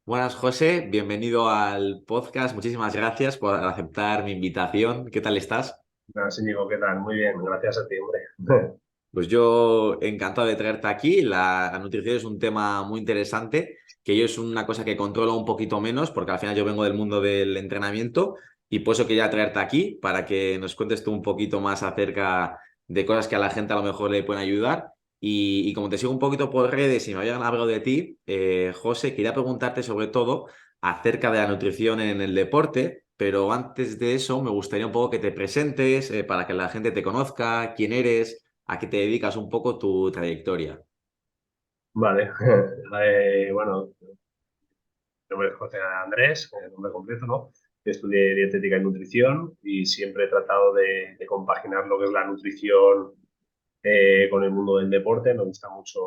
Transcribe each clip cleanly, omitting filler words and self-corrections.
Buenas, José. Bienvenido al podcast. Muchísimas gracias por aceptar mi invitación. ¿Qué tal estás? Nada, sí, Nico, ¿qué tal? Muy bien, gracias a ti, hombre. Pues yo encantado de traerte aquí. La nutrición es un tema muy interesante, que yo es una cosa que controlo un poquito menos, porque al final yo vengo del mundo del entrenamiento y por eso quería traerte aquí, para que nos cuentes tú un poquito más acerca de cosas que a la gente a lo mejor le pueden ayudar. Y como te sigo un poquito por redes y me habían hablado de ti, José, quería preguntarte sobre todo acerca de la nutrición en el deporte, pero antes de eso me gustaría un poco que te presentes, para que la gente te conozca, quién eres. ¿A qué te dedicas un poco tu trayectoria? Vale, bueno, mi nombre es José Andrés, el nombre completo, ¿no? Yo estudié dietética y nutrición y siempre he tratado de compaginar lo que es la nutrición con el mundo del deporte. Me gusta mucho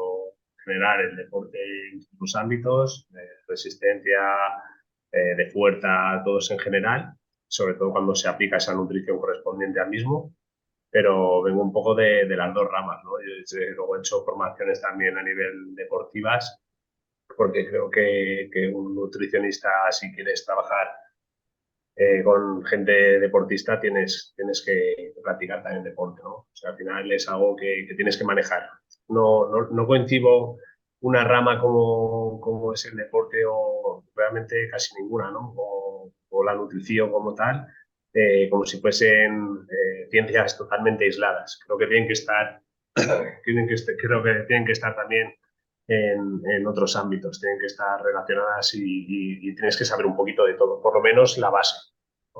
generar el deporte en sus ámbitos, de resistencia, de fuerza, todos en general, sobre todo cuando se aplica esa nutrición correspondiente al mismo. Pero vengo un poco de las dos ramas, ¿no? Yo luego he hecho formaciones también a nivel deportivas, porque creo que un nutricionista, si quieres trabajar con gente deportista, tienes que practicar también deporte, ¿no? O sea, al final es algo que tienes que manejar. No coincido una rama como es el deporte o realmente casi ninguna, ¿no? O la nutrición como tal, como si fuesen ciencias totalmente aisladas. Creo que tienen que estar, creo que tienen que estar también en otros ámbitos, tienen que estar relacionadas y tienes que saber un poquito de todo, por lo menos la base.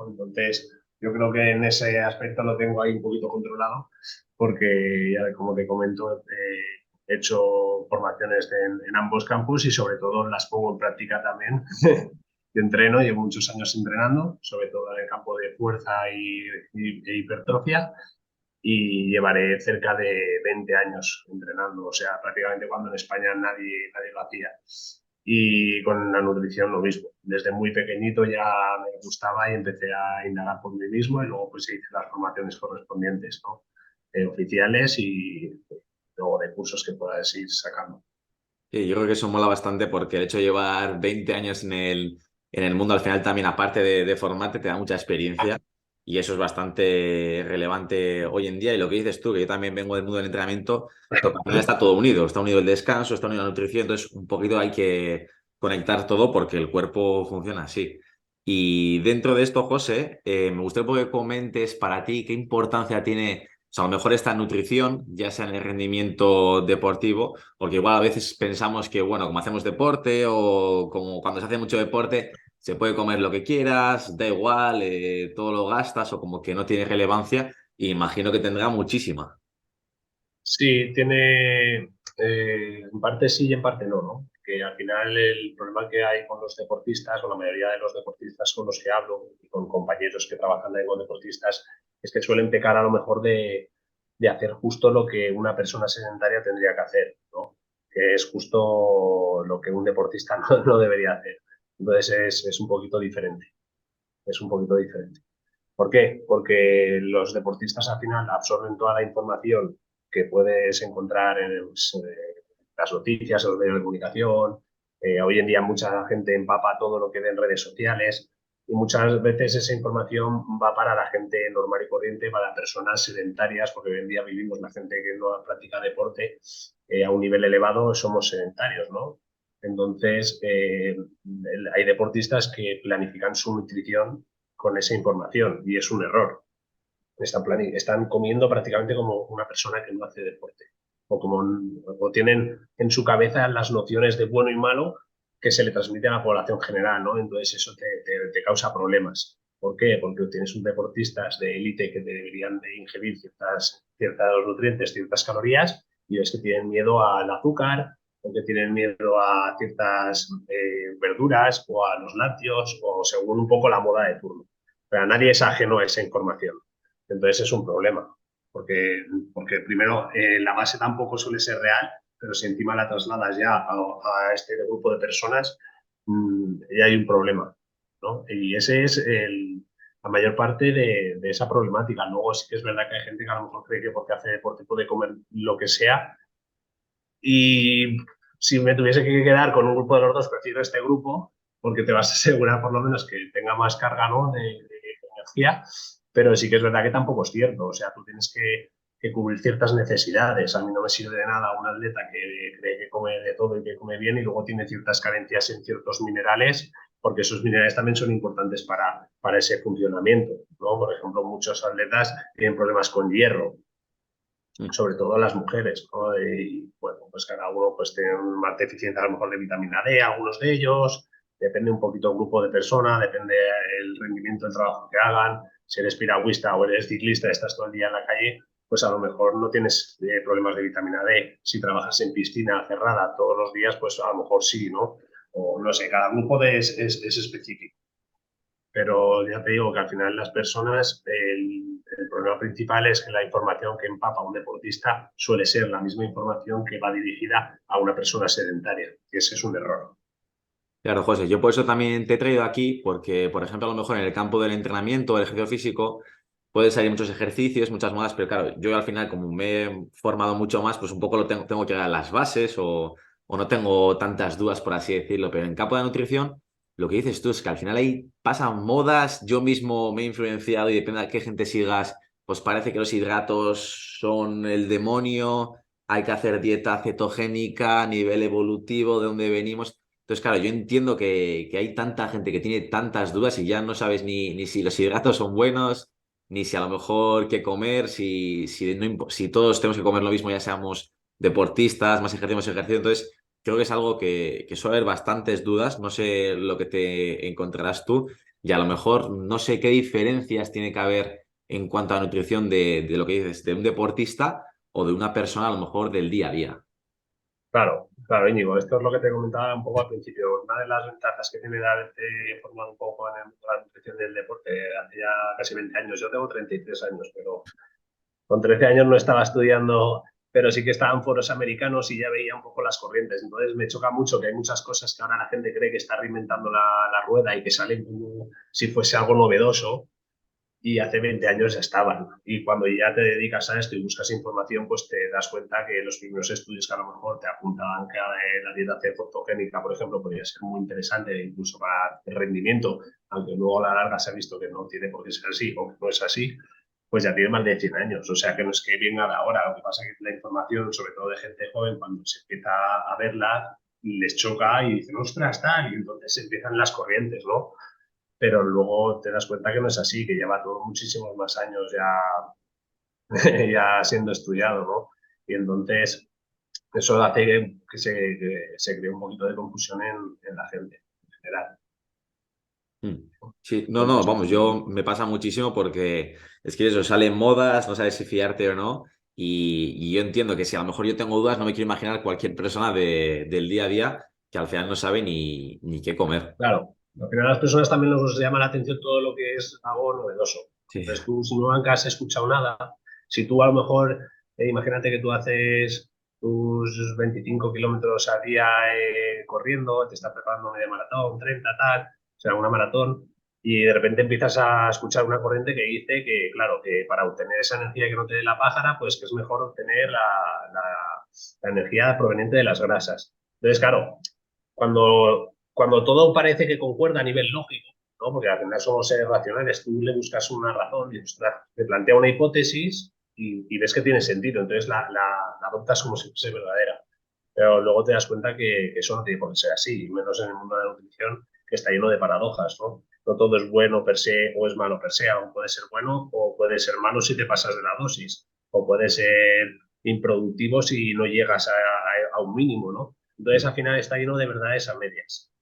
Entonces, yo creo que en ese aspecto lo tengo ahí un poquito controlado, porque ya como te comento, he hecho formaciones en ambos campus y sobre todo las pongo en práctica también. Yo entreno, llevo muchos años entrenando, sobre todo en el campo de fuerza e hipertrofia, y llevaré cerca de 20 años entrenando, o sea, prácticamente cuando en España nadie lo hacía. Y con la nutrición lo mismo. Desde muy pequeñito ya me gustaba y empecé a indagar por mí mismo y luego pues hice las formaciones correspondientes, ¿no? Oficiales y luego de cursos que puedas ir sacando. Sí, yo creo que eso mola bastante porque el hecho de llevar 20 años en el mundo al final también, aparte de formarte, te da mucha experiencia y eso es bastante relevante hoy en día. Y lo que dices tú, que yo también vengo del mundo del entrenamiento, porque al final está todo unido, está unido el descanso, está unido la nutrición, entonces un poquito hay que conectar todo porque el cuerpo funciona así. Y dentro de esto, José, me gustaría que comentes para ti qué importancia tiene, o sea, a lo mejor esta nutrición, ya sea en el rendimiento deportivo, porque igual a veces pensamos que, bueno, como hacemos deporte o como cuando se hace mucho deporte, se puede comer lo que quieras, da igual, todo lo gastas o como que no tiene relevancia, y imagino que tendrá muchísima. Sí, tiene en parte sí y en parte no, ¿no? Que al final el problema que hay con los deportistas, o la mayoría de los deportistas con los que hablo, y con compañeros que trabajan ahí con deportistas, es que suelen pecar a lo mejor de hacer justo lo que una persona sedentaria tendría que hacer, ¿no? Que es justo lo que un deportista no debería hacer. Entonces es un poquito diferente, es un poquito diferente. ¿Por qué? Porque los deportistas al final absorben toda la información que puedes encontrar en pues, las noticias, en los medios de comunicación. Hoy en día mucha gente empapa todo lo que ve en redes sociales y muchas veces esa información va para la gente normal y corriente, para personas sedentarias, porque hoy en día vivimos la gente que no practica deporte a un nivel elevado, somos sedentarios, ¿no? Entonces, hay deportistas que planifican su nutrición con esa información y es un error. Están comiendo prácticamente como una persona que no hace deporte o tienen en su cabeza las nociones de bueno y malo que se le transmite a la población general, ¿no? Entonces eso te causa problemas. ¿Por qué? Porque tienes un deportistas de élite que deberían de ingerir ciertos nutrientes, ciertas calorías y ves que tienen miedo al azúcar o que tienen miedo a ciertas verduras o a los lácteos o según un poco la moda de turno. Pero a nadie es ajeno a esa información. Entonces es un problema, porque primero la base tampoco suele ser real, pero si encima la trasladas ya a este grupo de personas, ya hay un problema, ¿no? Y ese es la mayor parte de esa problemática. Luego sí que es verdad que hay gente que a lo mejor cree que porque hace deporte puede comer lo que sea y si me tuviese que quedar con un grupo de los dos, prefiero este grupo, porque te vas a asegurar por lo menos que tenga más carga, ¿no? de energía, pero sí que es verdad que tampoco es cierto. O sea, tú tienes que cubrir ciertas necesidades. A mí no me sirve de nada un atleta que cree que come de todo y que come bien y luego tiene ciertas carencias en ciertos minerales, porque esos minerales también son importantes para ese funcionamiento, ¿no? Por ejemplo, muchos atletas tienen problemas con hierro, Mm. sobre todo las mujeres, ¿no? Y bueno, pues cada uno pues tiene más deficiencia a lo mejor de vitamina D, algunos de ellos, depende un poquito del grupo de personas, depende el rendimiento del trabajo que hagan, si eres piragüista o eres ciclista, estás todo el día en la calle, pues a lo mejor no tienes problemas de vitamina D. Si trabajas en piscina cerrada todos los días, pues a lo mejor sí, ¿no? O no sé, cada grupo es específico. Pero ya te digo que al final las personas, el problema principal es que la información que empapa un deportista suele ser la misma información que va dirigida a una persona sedentaria, y ese es un error. Claro, José, yo por eso también te he traído aquí, porque, por ejemplo, a lo mejor en el campo del entrenamiento, el ejercicio físico, pueden salir muchos ejercicios, muchas modas, pero claro, yo al final, como me he formado mucho más, pues un poco tengo que dar las bases o no tengo tantas dudas, por así decirlo. Pero en el campo de la nutrición, lo que dices tú es que al final ahí pasan modas, yo mismo me he influenciado y depende de qué gente sigas, pues parece que los hidratos son el demonio, hay que hacer dieta cetogénica a nivel evolutivo, de dónde venimos. Entonces, claro, yo entiendo que hay tanta gente que tiene tantas dudas y ya no sabes ni si los hidratos son buenos, ni si a lo mejor qué comer, si todos tenemos que comer lo mismo, ya seamos deportistas, más ejercicio. Entonces, creo que es algo que suele haber bastantes dudas. No sé lo que te encontrarás tú y a lo mejor no sé qué diferencias tiene que haber en cuanto a nutrición de lo que dices, de un deportista o de una persona a lo mejor del día a día. Claro, claro, Íñigo, esto es lo que te comentaba un poco al principio. Una de las ventajas que tiene de haberte formado un poco en la nutrición del deporte hace ya casi 20 años. Yo tengo 33 años, pero con 13 años no estaba estudiando, pero sí que estaba en foros americanos y ya veía un poco las corrientes. Entonces me choca mucho que hay muchas cosas que ahora la gente cree que está reinventando la rueda y que salen como si fuese algo novedoso y hace 20 años ya estaban. Y cuando ya te dedicas a esto y buscas información, pues te das cuenta que los primeros estudios que a lo mejor te apuntaban que la dieta cetogénica, por ejemplo, podría ser muy interesante incluso para el rendimiento, aunque luego a la larga se ha visto que no tiene por qué ser así o que no es así, pues ya tiene más de 100 años. O sea que no es que venga de ahora. Lo que pasa es que la información, sobre todo de gente joven, cuando se empieza a verla, les choca y dicen, ostras, tal, y entonces empiezan las corrientes, ¿no? Pero luego te das cuenta que no es así, que lleva todo muchísimos más años ya, ya siendo estudiado, ¿no? Y entonces eso hace que se cree un poquito de confusión en la gente en general. Mm. Sí, no, no, vamos, yo me pasa muchísimo porque es que eso, salen modas, no sabes si fiarte o no, y yo entiendo que si a lo mejor yo tengo dudas, no me quiero imaginar cualquier persona del día a día que al final no sabe ni qué comer. Claro, al final a las personas también nos llama la atención todo lo que es algo novedoso. Sí. Entonces tú, si nunca has escuchado nada, si tú a lo mejor, imagínate que tú haces tus 25 kilómetros al día corriendo, te estás preparando media maratón, 30 tal, o sea, una maratón, y de repente empiezas a escuchar una corriente que dice que, claro, que para obtener esa energía que no te dé la pájara, pues que es mejor obtener la energía proveniente de las grasas. Entonces, claro, cuando todo parece que concuerda a nivel lógico, ¿no? Porque al final somos seres racionales, tú le buscas una razón y ostras, te plantea una hipótesis y ves que tiene sentido, entonces la adoptas como si fuese verdadera. Pero luego te das cuenta que eso no tiene por qué ser así, y menos en el mundo de la nutrición, que está lleno de paradojas, ¿no? No todo es bueno per se o es malo per se, aún puede ser bueno o puede ser malo si te pasas de la dosis, o puede ser improductivo si no llegas a un mínimo, ¿no? Entonces, Mm. al final está lleno de verdades a medias.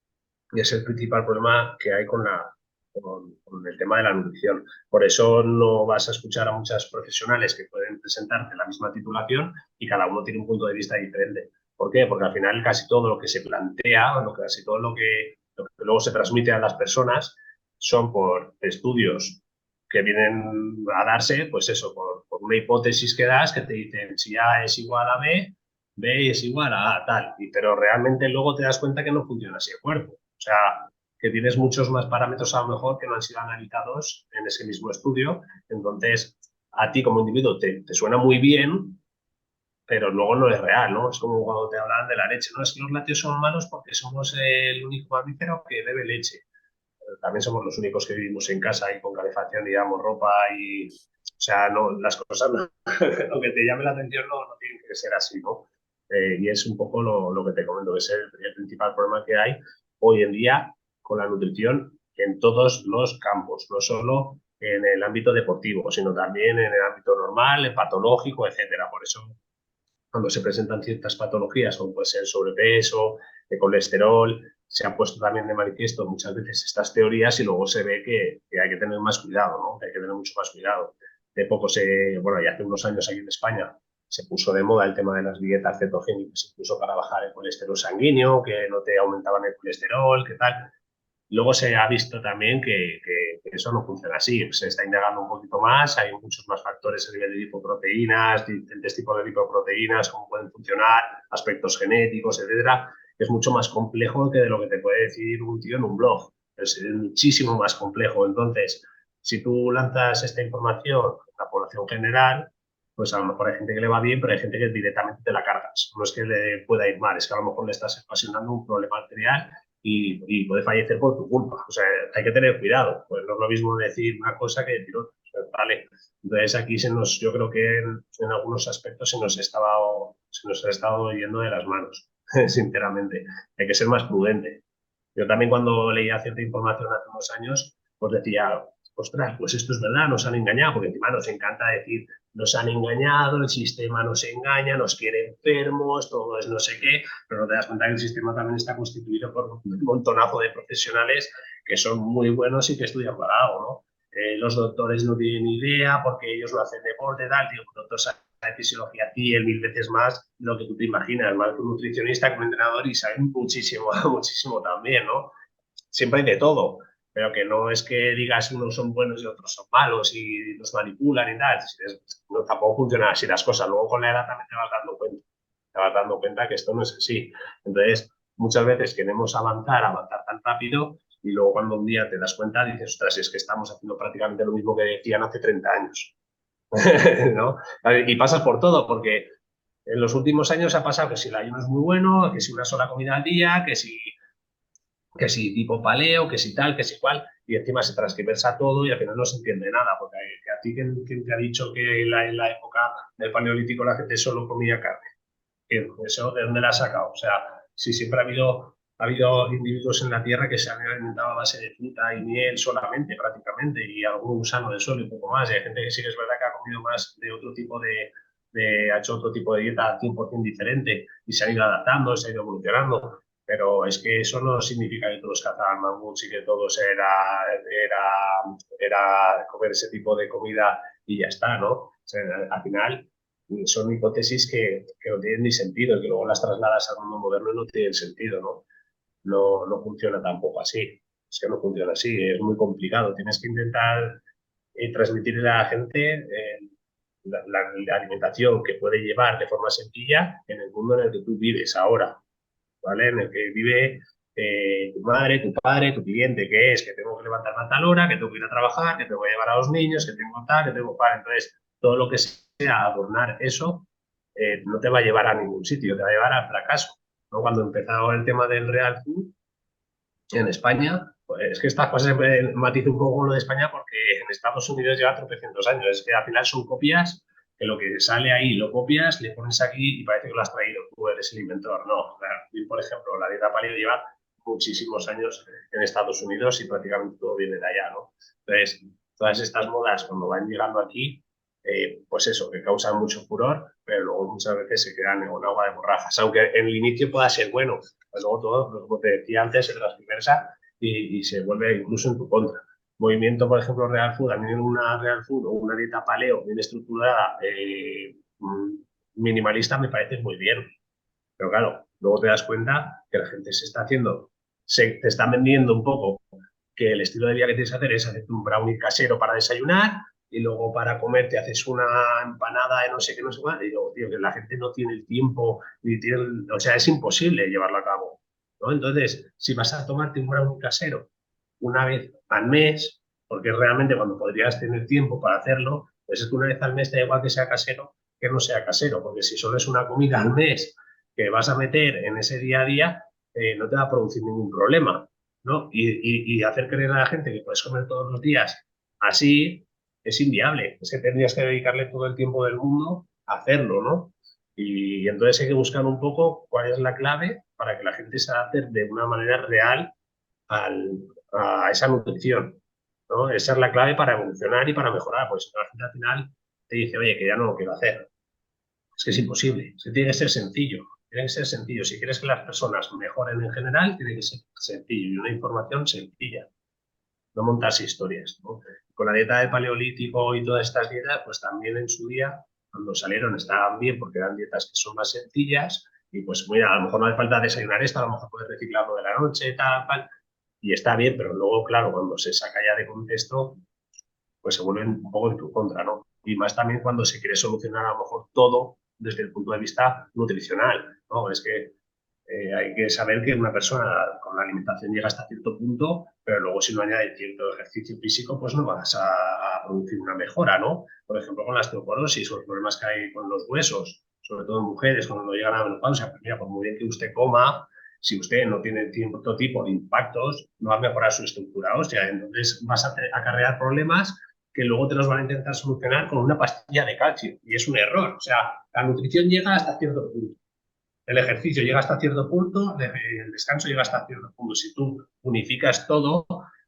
Y es el principal problema que hay con el tema de la nutrición. Por eso no vas a escuchar a muchas profesionales que pueden presentarte la misma titulación y cada uno tiene un punto de vista diferente. ¿Por qué? Porque al final casi todo lo que se plantea, casi todo lo que luego se transmite a las personas son por estudios que vienen a darse, pues eso, por una hipótesis que das que te dicen si A es igual a B, B es igual a A, tal. Pero realmente luego te das cuenta que no funciona así el cuerpo. O sea, que tienes muchos más parámetros a lo mejor que no han sido analizados en ese mismo estudio. Entonces, a ti como individuo te suena muy bien, pero luego no es real, ¿no? Es como cuando te hablan de la leche, ¿no? Es que los lácteos son malos porque somos el único mamífero que bebe leche. Pero también somos los únicos que vivimos en casa y con calefacción y damos ropa y... O sea, no, las cosas, no, lo que te llame la atención no tiene que ser así, ¿no? Y es un poco lo que te comento, que es el principal problema que hay hoy en día con la nutrición en todos los campos, no solo en el ámbito deportivo, sino también en el ámbito normal, el patológico, etcétera. Por eso cuando se presentan ciertas patologías, como puede ser sobrepeso, de colesterol, se han puesto también de manifiesto muchas veces estas teorías y luego se ve que hay que tener más cuidado, ¿no? Que hay que tener mucho más cuidado. De poco bueno, ya hace unos años aquí en España se puso de moda el tema de las dietas cetogénicas, incluso para bajar el colesterol sanguíneo, que no te aumentaban el colesterol, qué tal. Luego se ha visto también que eso no funciona así. Se está indagando un poquito más, hay muchos más factores a nivel de lipoproteínas, diferentes tipos de lipoproteínas, cómo pueden funcionar, aspectos genéticos, etcétera. Es mucho más complejo que de lo que te puede decir un tío en un blog. Es muchísimo más complejo. Entonces, si tú lanzas esta información a la población general, pues a lo mejor hay gente que le va bien, pero hay gente que directamente te la cargas. No es que le pueda ir mal, es que a lo mejor le estás ocasionando un problema arterial y puede fallecer por tu culpa. O sea, hay que tener cuidado. Pues no es lo mismo decir una cosa que decir otra. O sea, vale. Entonces aquí yo creo que en algunos aspectos se nos ha estado yendo de las manos, sinceramente. Hay que ser más prudente. Yo también cuando leía cierta información hace unos años, pues decía, ostras, pues esto es verdad, nos han engañado, porque encima nos encanta decir, nos han engañado, el sistema nos engaña, nos quiere enfermos, todo es no sé qué, pero no te das cuenta que el sistema también está constituido por un montonazo de profesionales que son muy buenos y que estudian para algo, ¿no? Los doctores no tienen ni idea porque ellos lo hacen deporte, tal, tío, un doctor sabe de fisiología a ti 1000 veces más de lo que tú te imaginas, más que un nutricionista, que un entrenador y saben muchísimo, muchísimo también, ¿no? Siempre hay de todo, pero que no es que digas unos son buenos y otros son malos y los manipulan y tal. No, tampoco funcionan así las cosas. Luego con la edad también te vas dando cuenta que esto no es así. Entonces, muchas veces queremos avanzar tan rápido y luego cuando un día te das cuenta dices, ostras, es que estamos haciendo prácticamente lo mismo que decían hace 30 años. ¿No? Y pasas por todo, porque en los últimos años ha pasado que si el ayuno es muy bueno, que si una sola comida al día, que si tipo paleo, que si tal, que si cual, y encima se transgiversa todo y al final no se entiende nada, porque a ti ¿quién te ha dicho que en la época del paleolítico la gente solo comía carne? ¿Eso de dónde la ha sacado? O sea, si siempre ha habido individuos en la Tierra que se han alimentado a base de fruta y miel solamente, prácticamente, y algún gusano del suelo y un poco más, y hay gente que sí que es verdad que ha comido más de otro tipo ha hecho otro tipo de dieta 100% diferente y se han ido adaptando, se ha ido evolucionando, pero es que eso no significa que todos cazaban mamuts y que todos era comer ese tipo de comida y ya está, ¿no? O sea, al final son hipótesis que no tienen ni sentido y que luego las trasladas al mundo moderno y no tienen sentido, ¿no? No funciona tampoco así. Es que no funciona así, es muy complicado. Tienes que intentar transmitirle a la gente la alimentación que puede llevar de forma sencilla en el mundo en el que tú vives ahora, ¿vale? En el que vive tu madre, tu padre, tu cliente, que es que tengo que levantarme a tal hora, que tengo que ir a trabajar, que tengo que llevar a los niños, que tengo tal, que tengo para. Entonces, todo lo que sea adornar eso no te va a llevar a ningún sitio, te va a llevar al fracaso, ¿no? Cuando empezó el tema del real food en España, pues es que estas cosas matizo un poco lo de España porque en Estados Unidos lleva tropecientos años. Es que al final son copias, que lo que sale ahí lo copias, le pones aquí y parece que lo has traído, tú eres el inventor. No, por ejemplo, la dieta paleo lleva muchísimos años en Estados Unidos y prácticamente todo viene de allá, ¿no? Entonces, todas estas modas cuando van llegando aquí, pues eso, que causan mucho furor, pero luego muchas veces se quedan en agua de borrajas. Aunque en el inicio pueda ser bueno, pues luego todo, pues como te decía antes, se transversa y se vuelve incluso en tu contra. Movimiento, por ejemplo, Real Food, a mí una Real Food o una dieta paleo bien estructurada, minimalista, me parece muy bien. Pero claro, luego te das cuenta que la gente se está haciendo, te está vendiendo un poco que el estilo de vida que tienes que hacer es hacerte un brownie casero para desayunar y luego para comer te haces una empanada de no sé qué, no sé cuál. Y digo, tío, que la gente no tiene el tiempo, ni tiene, o sea, es imposible llevarlo a cabo, ¿no? Entonces, si vas a tomarte un brownie casero una vez al mes, porque realmente cuando podrías tener tiempo para hacerlo, pues es que una vez al mes te da igual que sea casero, que no sea casero, porque si solo es una comida al mes que vas a meter en ese día a día, no te va a producir ningún problema, ¿no? Y hacer creer a la gente que puedes comer todos los días así es inviable. Es que tendrías que dedicarle todo el tiempo del mundo a hacerlo, ¿no? Y entonces hay que buscar un poco cuál es la clave para que la gente se adapte de una manera real al, a esa nutrición, ¿no? Esa es la clave para evolucionar y para mejorar, pues la gente al final te dice, oye, que ya no lo quiero hacer. Es que es imposible, es que tiene que ser sencillo, tiene que ser sencillo. Si quieres que las personas mejoren en general, tiene que ser sencillo y una información sencilla, no montarse historias, ¿no? Con la dieta del paleolítico y todas estas dietas, pues también en su día, cuando salieron, estaban bien porque eran dietas que son más sencillas y pues mira, a lo mejor no hace falta desayunar esto, a lo mejor puedes reciclarlo de la noche, tal, y está bien, pero luego, claro, cuando se saca ya de contexto, pues se vuelven un poco en tu contra, ¿no? Y más también cuando se quiere solucionar a lo mejor todo desde el punto de vista nutricional, ¿no? Es que hay que saber que una persona con la alimentación llega hasta cierto punto, pero luego si no añade cierto ejercicio físico, pues no vas a producir una mejora, ¿no? Por ejemplo, con la osteoporosis o los problemas que hay con los huesos, sobre todo en mujeres cuando llegan a la menopausia, pues mira, por muy bien que usted coma, si usted no tiene cierto tipo de impactos, no va a mejorar su estructura ósea. Entonces vas a acarrear problemas que luego te los van a intentar solucionar con una pastilla de calcio. Y es un error. O sea, la nutrición llega hasta cierto punto. El ejercicio llega hasta cierto punto, el descanso llega hasta cierto punto. Si tú unificas todo,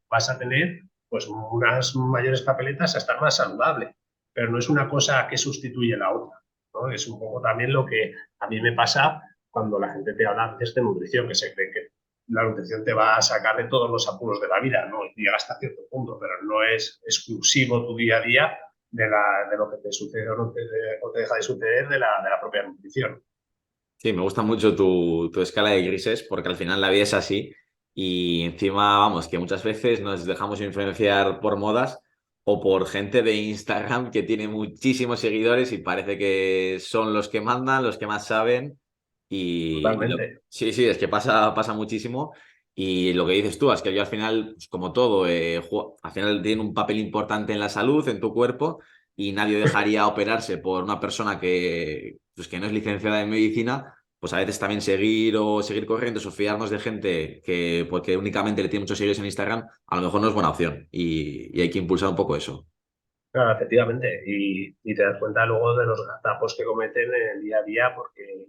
vas a tener pues unas mayores papeletas a estar más saludable. Pero no es una cosa que sustituye la otra, ¿no? Es un poco también lo que a mí me pasa cuando la gente te habla de nutrición, que se cree que la nutrición te va a sacar de todos los apuros de la vida, ¿no? Llega hasta cierto punto, pero no es exclusivo tu día a día de lo que te sucede o te deja de suceder de la propia nutrición. Sí, me gusta mucho tu escala de grises porque al final la vida es así y encima, vamos, que muchas veces nos dejamos influenciar por modas o por gente de Instagram que tiene muchísimos seguidores y parece que son los que mandan, los que más saben Totalmente. sí, sí, es que pasa muchísimo y lo que dices tú es que yo al final, pues, como todo, al final tiene un papel importante en la salud, en tu cuerpo y nadie dejaría operarse por una persona pues, que no es licenciada en medicina, pues a veces también seguir corriendo o fiarnos de gente que porque únicamente le tiene muchos seguidores en Instagram, a lo mejor no es buena opción y hay que impulsar un poco eso. Claro, efectivamente. Y te das cuenta luego de los gazapos que cometen en el día a día porque,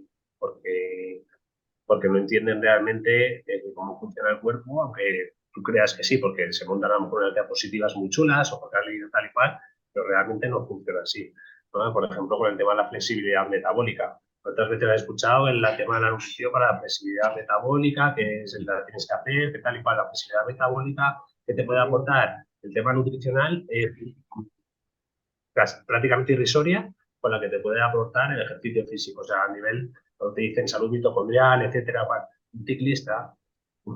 porque no entienden realmente cómo funciona el cuerpo, aunque tú creas que sí, porque se montan a lo mejor unas diapositivas muy chulas o porque han leído tal y cual, pero realmente no funciona así, ¿no? Por ejemplo, con el tema de la flexibilidad metabólica. ¿Cuántas veces has escuchado el tema de la nutrición para la flexibilidad metabólica, que es la tienes que hacer, que tal y cual? La flexibilidad metabólica, ¿qué te puede aportar? El tema nutricional prácticamente irrisoria con la que te puede aportar el ejercicio físico. O sea, a nivel, cuando te dicen salud mitocondrial, etcétera, un ciclista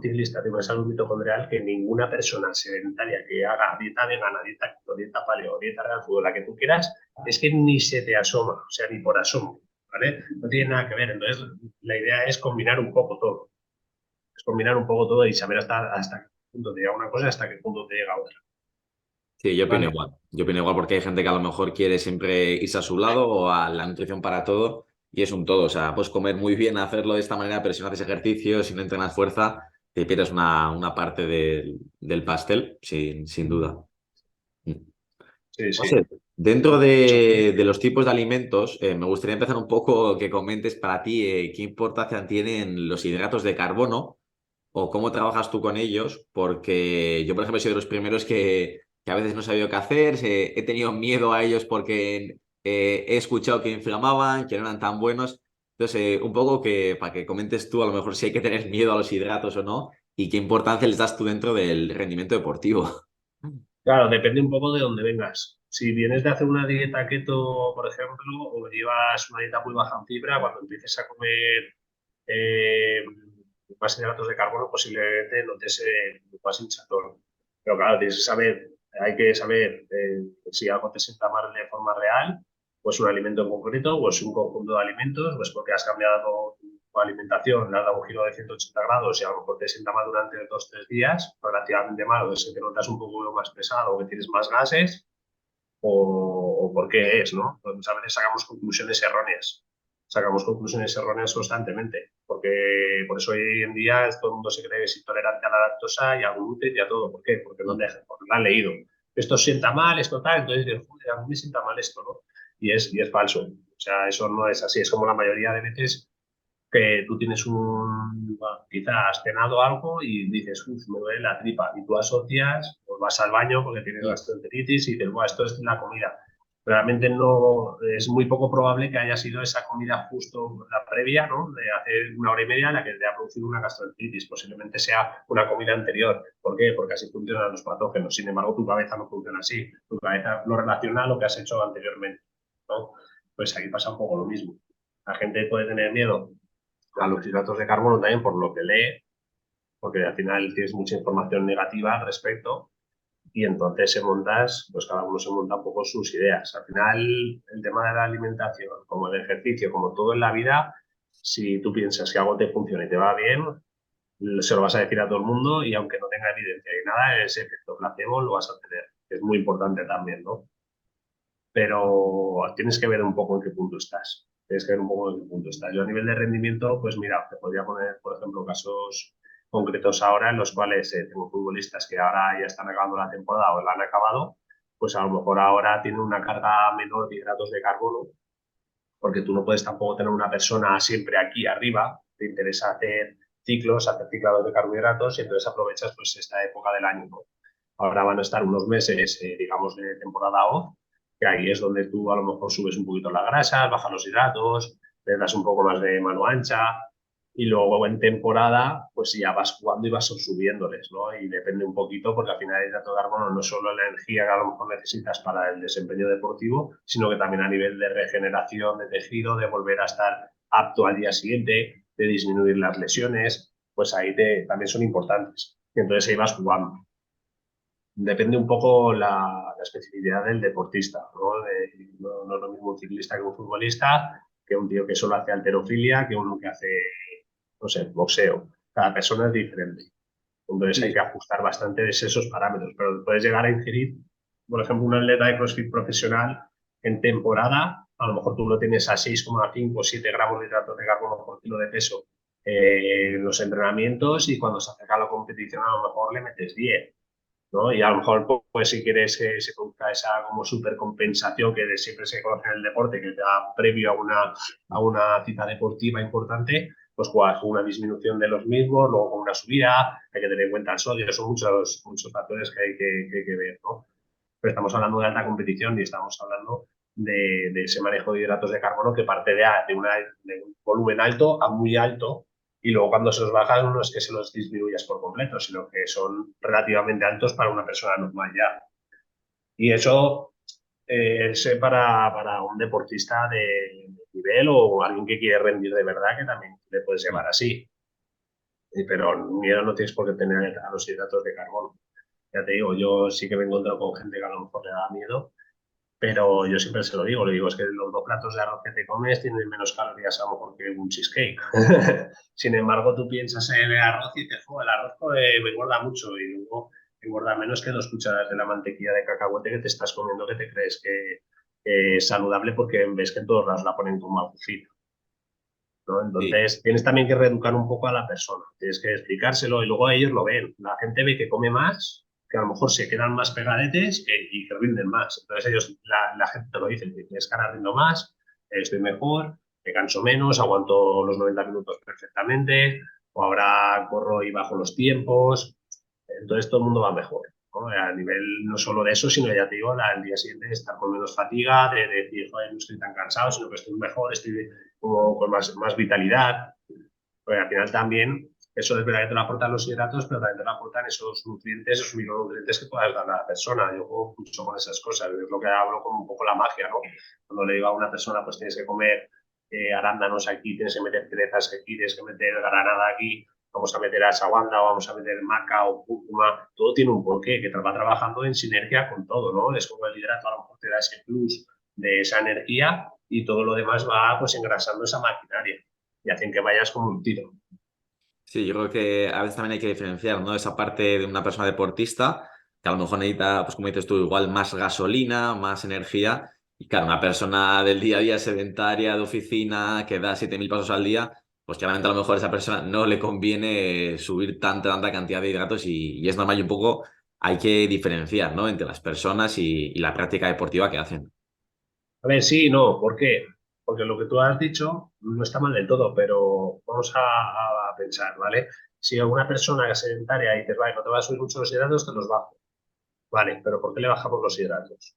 tiene una salud mitocondrial que ninguna persona sedentaria que haga dieta vegana, dieta keto, dieta paleo, dieta real food, la que tú quieras, es que ni se te asoma, o sea, ni por asomo, ¿vale? No tiene nada que ver. Entonces, la idea es combinar un poco todo. Es combinar un poco todo y saber hasta qué punto te llega una cosa y hasta qué punto te llega otra. Sí, yo opino ¿Vale? igual. Yo opino igual porque hay gente que a lo mejor quiere siempre irse a su lado o a la nutrición para todo y es un todo. O sea, puedes comer muy bien, hacerlo de esta manera, pero si no haces ejercicio, si no entrenas fuerza, te pierdes una parte del pastel, sin duda. Sí, No sí. sé, dentro Mucho. de los tipos de alimentos, me gustaría empezar un poco que comentes para ti qué importancia tienen los hidratos de carbono o cómo trabajas tú con ellos, porque yo, por ejemplo, soy de los primeros que a veces no he sabido qué hacer, he tenido miedo a ellos porque he escuchado que inflamaban, que no eran tan buenos. Entonces, un poco que para que comentes tú a lo mejor si hay que tener miedo a los hidratos o no y qué importancia les das tú dentro del rendimiento deportivo. Claro, depende un poco de dónde vengas. Si vienes de hacer una dieta keto, por ejemplo, o llevas una dieta muy baja en fibra, cuando empieces a comer eh, más hidratos de carbono, posiblemente notes más hinchazón. Pero claro, tienes que saber, hay que saber si algo te sienta mal de forma real, pues un alimento en concreto, o es un conjunto de alimentos, pues porque has cambiado tu alimentación, le has dado un giro de 180 grados y a lo mejor te sienta mal durante 2 o 3 días, relativamente mal, o es que te notas un poco más pesado o que tienes más gases, o por qué es, ¿no? Pues muchas veces sacamos conclusiones erróneas. Sacamos conclusiones erróneas constantemente, porque por eso hoy en día todo el mundo se cree que es intolerante a la lactosa y al gluten y a todo. ¿Por qué? Porque no dejan, porque lo han leído. Esto sienta mal, esto tal, entonces dices, joder, a mí me sienta mal esto, ¿no? Y es falso. O sea, eso no es así. Es como la mayoría de veces que tú tienes bueno, quizás has cenado algo y dices, uff, me duele la tripa, y tú asocias, pues vas al baño porque tienes gastroenteritis y dices, bueno, esto es la comida. Realmente no, es muy poco probable que haya sido esa comida justo la previa, ¿no? De hace 1 hora y media la que te ha producido una gastroenteritis. Posiblemente sea una comida anterior. ¿Por qué? Porque así funcionan los patógenos. Sin embargo, tu cabeza no funciona así. Tu cabeza lo relaciona a lo que has hecho anteriormente, ¿no? Pues aquí pasa un poco lo mismo. La gente puede tener miedo a los hidratos de carbono también por lo que lee, porque al final tienes mucha información negativa al respecto y entonces se montas, pues cada uno se monta un poco sus ideas. Al final, el tema de la alimentación, como el ejercicio, como todo en la vida, si tú piensas que algo te funciona y te va bien, se lo vas a decir a todo el mundo y aunque no tenga evidencia y nada, ese efecto placebo lo vas a tener. Es muy importante también, ¿no? Pero tienes que ver un poco en qué punto estás. Tienes que ver un poco en qué punto estás. Yo a nivel de rendimiento, pues mira, te podría poner, por ejemplo, casos concretos ahora en los cuales tengo futbolistas que ahora ya están acabando la temporada o la han acabado, pues a lo mejor ahora tienen una carga menor de hidratos de carbono, porque tú no puedes tampoco tener una persona siempre aquí arriba, te interesa hacer ciclos, hacer ciclados de carbohidratos y entonces aprovechas pues esta época del año, ¿no? Ahora van a estar unos meses, digamos, de temporada off, que ahí es donde tú a lo mejor subes un poquito la grasa, bajas los hidratos, le das un poco más de mano ancha y luego en temporada pues ya vas jugando y vas subiéndoles, ¿no? Y depende un poquito porque al final el hidrato de carbono no es solo la energía que a lo mejor necesitas para el desempeño deportivo, sino que también a nivel de regeneración de tejido, de volver a estar apto al día siguiente, de disminuir las lesiones, pues ahí también son importantes. Y entonces ahí vas jugando. Depende un poco la especificidad del deportista, ¿no? No es lo mismo un ciclista que un futbolista, que un tío que solo hace halterofilia, que uno que hace, no sé, boxeo. Cada persona es diferente. Entonces hay Sí. que ajustar bastante de esos parámetros, pero puedes llegar a ingerir, por ejemplo, un atleta de CrossFit profesional en temporada, a lo mejor tú lo tienes a 6,5 o 7 gramos de hidratos de carbono por kilo de peso en los entrenamientos y cuando se acerca a la competición a lo mejor le metes 10, ¿no? Y a lo mejor, pues si quieres que se produzca esa como supercompensación que siempre se conoce en el deporte, que te da previo a una cita deportiva importante, pues juegas con una disminución de los mismos, luego con una subida, hay que tener en cuenta el sodio, son muchos factores que hay que ver, ¿no? Pero estamos hablando de alta competición y estamos hablando de ese manejo de hidratos de carbono que parte de un volumen alto a muy alto y luego cuando se los bajan no es que se los disminuyas por completo, sino que son relativamente altos para una persona normal ya. Y eso es para un deportista de nivel o alguien que quiere rendir de verdad que también le puedes llevar así. Pero miedo no tienes por qué tener a los hidratos de carbono. Ya te digo, yo sí que me encuentro con gente que a lo mejor le da miedo, pero yo siempre se lo digo, le digo, es que los 2 platos de arroz que te comes tienen menos calorías a lo mejor que un cheesecake. Sin embargo, tú piensas en el arroz y te joder, el arroz me engorda mucho y luego engorda menos que 2 cucharadas de la mantequilla de cacahuete que te estás comiendo que te crees que es saludable porque ves que en todos lados la ponen como algo fino, ¿no? Sí. Entonces, tienes también que reeducar un poco a la persona, tienes que explicárselo y luego ellos lo ven. La gente ve que come más, que a lo mejor se quedan más pegadetes y que rinden más. Entonces, la gente te lo dice, tienes que ahora rindo más, estoy mejor, me canso menos, aguanto los 90 minutos perfectamente, o ahora corro y bajo los tiempos. Entonces, todo el mundo va mejor, ¿no? A nivel no solo de eso, sino ya te digo, al día siguiente estar con menos fatiga, de decir, joder, no estoy tan cansado, sino que estoy mejor, estoy como con más vitalidad. Porque al final también eso es verdad que te lo aportan los hidratos, pero también te lo aportan esos nutrientes, esos micronutrientes que puedas dar a la persona. Yo juego mucho con esas cosas, es lo que hablo como un poco la magia, ¿no? Cuando le digo a una persona, pues tienes que comer arándanos aquí, tienes que meter cerezas aquí, tienes que meter granada aquí, vamos a meter ashwagandha o vamos a meter maca o cúrcuma, todo tiene un porqué que va trabajando en sinergia con todo, ¿no? Es como el hidrato a lo mejor te da ese plus de esa energía y todo lo demás va pues engrasando esa maquinaria y hacen que vayas como un tiro. Sí, yo creo que a veces también hay que diferenciar, ¿no? Esa parte de una persona deportista que a lo mejor necesita, pues como dices tú, igual más gasolina, más energía Y claro, una persona del día a día sedentaria, de oficina, que da 7.000 pasos al día, pues claramente a lo mejor a esa persona no le conviene subir tanta cantidad de hidratos y es normal y un poco hay que diferenciar, ¿no? Entre las personas y la práctica deportiva que hacen. A ver, sí, no, ¿por qué? Porque lo que tú has dicho no está mal del todo, pero vamos a pensar, ¿vale? Si alguna persona es sedentaria y dices, vale, no te vas a subir mucho los hidratos, te los bajo. Vale, pero ¿por qué le bajamos los hidratos?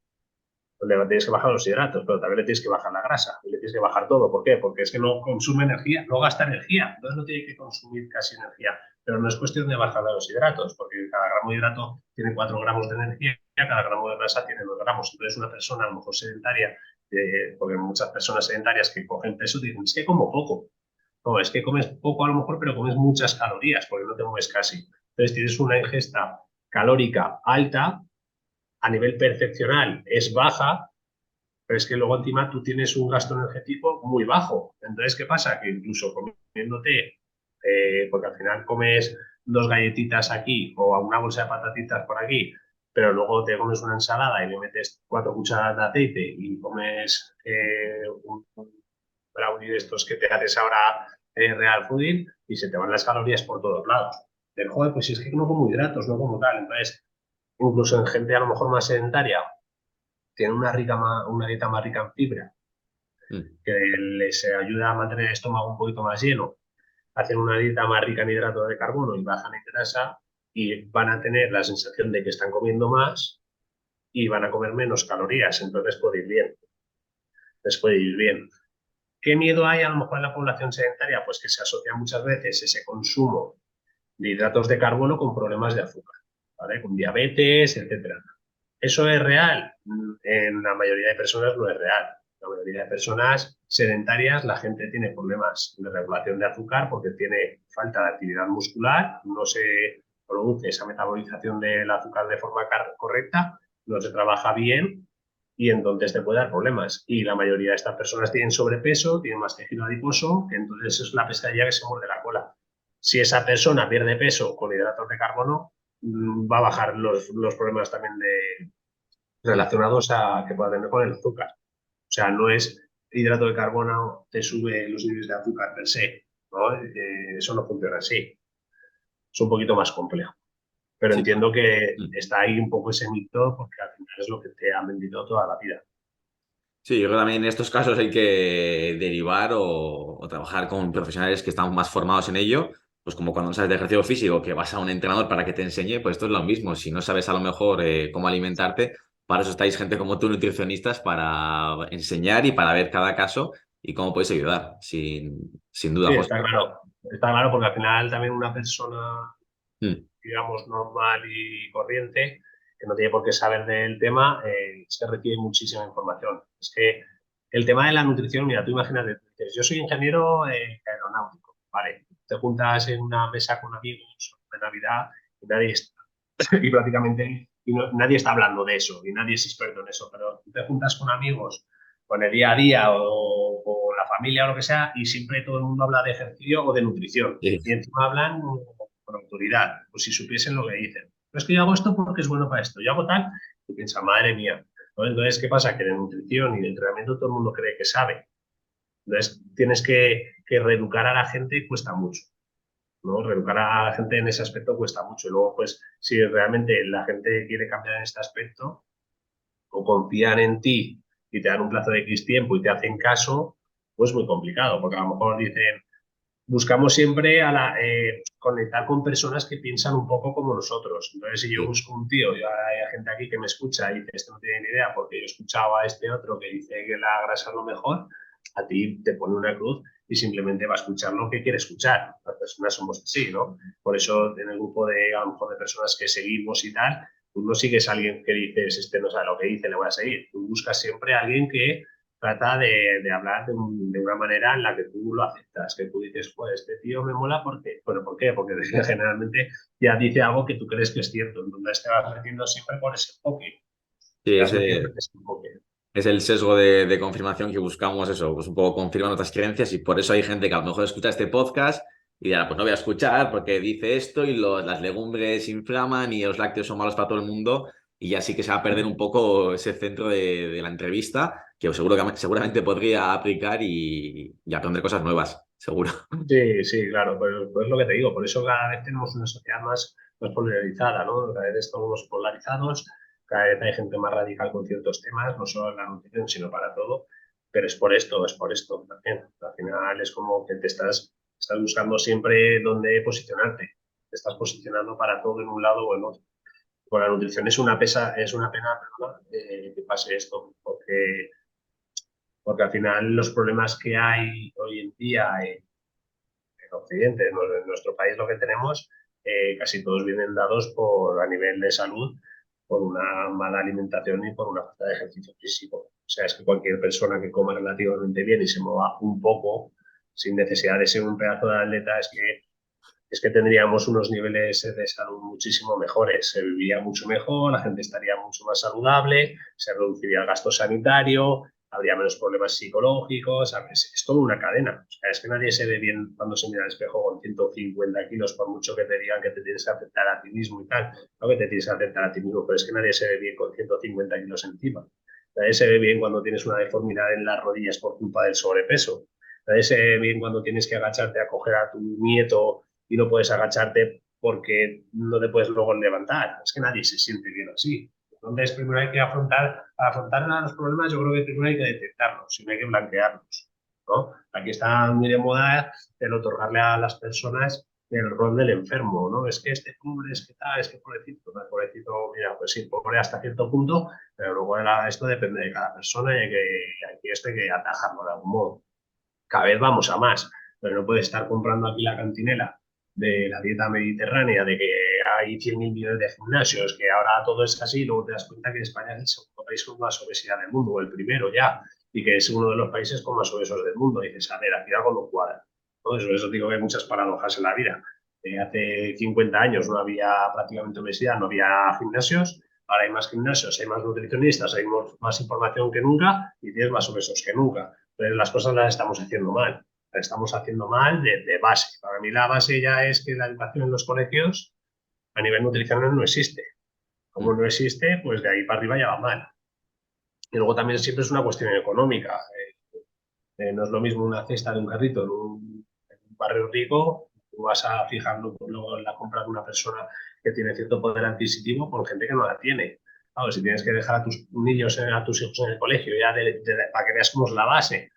Pues le tienes que bajar los hidratos, pero también le tienes que bajar la grasa, y le tienes que bajar todo. ¿Por qué? Porque es que no consume energía, no gasta energía, entonces no tiene que consumir casi energía. Pero no es cuestión de bajarle los hidratos, porque cada gramo de hidrato tiene 4 gramos de energía, cada gramo de grasa tiene 2 gramos. Entonces una persona a lo mejor sedentaria, porque muchas personas sedentarias que cogen peso dicen, es que como poco. No, es que comes poco a lo mejor, pero comes muchas calorías, porque no te mueves casi. Entonces tienes una ingesta calórica alta, a nivel percepcional es baja, pero es que luego encima tú tienes un gasto energético muy bajo. Entonces, ¿qué pasa? Que incluso comiéndote, porque al final comes 2 galletitas aquí o una bolsa de patatitas por aquí, pero luego te comes una ensalada y le metes 4 cucharadas de aceite y comes un brownie de estos que te haces ahora real fooding y se te van las calorías por todos lados. Del joder, pues si es que no como hidratos, no como tal. Entonces, incluso en gente a lo mejor más sedentaria, tiene una dieta más rica en fibra, Mm. que les ayuda a mantener el estómago un poquito más lleno, hacen una dieta más rica en hidratos de carbono y bajan en grasa y van a tener la sensación de que están comiendo más y van a comer menos calorías, entonces puede ir bien, les puede ir bien. ¿Qué miedo hay a lo mejor en la población sedentaria? Pues que se asocia muchas veces ese consumo de hidratos de carbono con problemas de azúcar, ¿vale? Con diabetes, etcétera. ¿Eso es real? En la mayoría de personas no es real. La mayoría de personas sedentarias, la gente tiene problemas de regulación de azúcar porque tiene falta de actividad muscular, no se produce esa metabolización del azúcar de forma correcta, no se trabaja bien y entonces te puede dar problemas. Y la mayoría de estas personas tienen sobrepeso, tienen más tejido adiposo, que entonces es la pesadilla que se muerde la cola. Si esa persona pierde peso con hidratos de carbono, va a bajar los problemas también relacionados a que pueda tener con el azúcar. O sea, no es hidrato de carbono te sube los niveles de azúcar per se, ¿no? Eso no funciona así. Es un poquito más complejo. Pero Sí. entiendo que Mm. está ahí un poco ese mito porque al final es lo que te han vendido toda la vida. Sí, yo creo que también en estos casos hay que derivar o trabajar con profesionales que están más formados en ello, pues como cuando no sabes de ejercicio físico, que vas a un entrenador para que te enseñe, pues esto es lo mismo. Si no sabes a lo mejor cómo alimentarte, para eso estáis gente como tú, nutricionistas, para enseñar y para ver cada caso y cómo podéis ayudar, sin duda, Sí, José. está claro. Está claro porque al final también una persona, Mm. digamos, normal y corriente, que no tiene por qué saber del tema, es que recibe muchísima información. Es que el tema de la nutrición, mira, tú imagínate, dices, yo soy ingeniero aeronáutico, ¿vale? Te juntas en una mesa con amigos de Navidad y nadie está, y prácticamente nadie está hablando de eso, y nadie es experto en eso, pero tú te juntas con amigos con el día a día o la familia o lo que sea, y siempre todo el mundo habla de ejercicio o de nutrición. Sí. Y encima hablan con autoridad, pues si supiesen lo que dicen. Pero es que yo hago esto porque es bueno para esto, yo hago tal, y piensas, madre mía. ¿No? Entonces, ¿qué pasa? Que de nutrición y de entrenamiento todo el mundo cree que sabe. Entonces, tienes que reeducar a la gente y cuesta mucho. ¿No? Reeducar a la gente en ese aspecto cuesta mucho. Y luego, pues, si realmente la gente quiere cambiar en este aspecto, o confían en ti y te dan un plazo de X tiempo y te hacen caso, pues muy complicado, porque a lo mejor dicen, buscamos siempre conectar con personas que piensan un poco como nosotros. Entonces, si yo Sí. busco un tío, yo hay gente aquí que me escucha y dice, este no tiene ni idea, porque yo he escuchado a este otro que dice que la grasa es lo mejor, a ti te pone una cruz y simplemente va a escuchar lo que quiere escuchar. Las personas somos así, ¿no? Por eso en el grupo de, a lo mejor, de personas que seguimos y tal, tú no sigues a alguien que dices, este no sabe lo que dice, le voy a seguir. Tú buscas siempre a alguien que trata de hablar de una manera en la que tú lo aceptas, que tú dices, pues este tío me mola porque, bueno, ¿por qué? Porque generalmente ya dice algo que tú crees que es cierto, entonces te vas metiendo siempre por ese enfoque, Sí, te vas metiendo en ese enfoque. es el sesgo de confirmación que buscamos eso, pues un poco confirmar nuestras creencias y por eso hay gente que a lo mejor escucha este podcast y dirá, pues no voy a escuchar porque dice esto y las legumbres se inflaman y los lácteos son malos para todo el mundo y ya sí que se va a perder un poco ese centro de la entrevista que seguramente podría aplicar y aprender cosas nuevas, seguro. Sí, sí, claro, pues lo que te digo, por eso cada vez tenemos una sociedad más polarizada, ¿no? Cada vez estamos polarizados, cada vez hay gente más radical con ciertos temas, no solo en la nutrición, sino para todo, pero es por esto también. Al final es como que estás buscando siempre dónde posicionarte, te estás posicionando para todo en un lado o en otro. Con la nutrición es una pena, perdona, que pase esto, porque al final los problemas que hay hoy en día en Occidente, en nuestro país lo que tenemos, casi todos vienen dados a nivel de salud por una mala alimentación y por una falta de ejercicio físico. O sea, es que cualquier persona que coma relativamente bien y se mueva un poco, sin necesidad de ser un pedazo de atleta, es que tendríamos unos niveles de salud muchísimo mejores. Se viviría mucho mejor, la gente estaría mucho más saludable, se reduciría el gasto sanitario, habría menos problemas psicológicos. ¿Sabes? Es toda una cadena. O sea, es que nadie se ve bien cuando se mira al espejo con 150 kilos, por mucho que te digan que te tienes que aceptar a ti mismo y tal. No que te tienes que aceptar a ti mismo, pero es que nadie se ve bien con 150 kilos encima. Nadie se ve bien cuando tienes una deformidad en las rodillas por culpa del sobrepeso. Nadie se ve bien cuando tienes que agacharte a coger a tu nieto y no puedes agacharte porque no te puedes luego levantar. Es que nadie se siente bien así. Entonces, primero hay que afrontar los problemas, yo creo que primero hay que detectarlos y no hay que blanquearlos, ¿no? Aquí está muy de moda el otorgarle a las personas el rol del enfermo, ¿no? Es que este pobre, es que tal, es que pobrecito, ¿no? Pobrecito, mira, pues sí, pobre hasta cierto punto, pero luego esto depende de cada persona y esto hay que atajarlo de algún modo. Cada vez vamos a más, pero no puedes estar comprando aquí la cantinela de la dieta mediterránea, de que hay 100.000 millones de gimnasios, que ahora todo es así, y luego te das cuenta que España es el segundo país con más obesidad del mundo, o el primero ya, y que es uno de los países con más obesos del mundo. Y dices, a ver, aquí algo no cuadra. ¿No? Eso digo que hay muchas paradojas en la vida. Hace 50 años no había prácticamente obesidad, no había gimnasios, ahora hay más gimnasios, hay más nutricionistas, hay más información que nunca y tienes más obesos que nunca. Entonces las cosas las estamos haciendo mal. Las estamos haciendo mal de base. Para mí la base ya es que la educación en los colegios a nivel nutricional no existe. Como no existe, pues de ahí para arriba ya va mal. Y luego también siempre es una cuestión económica. No es lo mismo una cesta de un carrito en un barrio rico, tú vas a fijarlo luego en la compra de una persona que tiene cierto poder adquisitivo con gente que no la tiene. Claro, si tienes que dejar a tus niños, a tus hijos en el colegio, ya para que veas cómo es la base,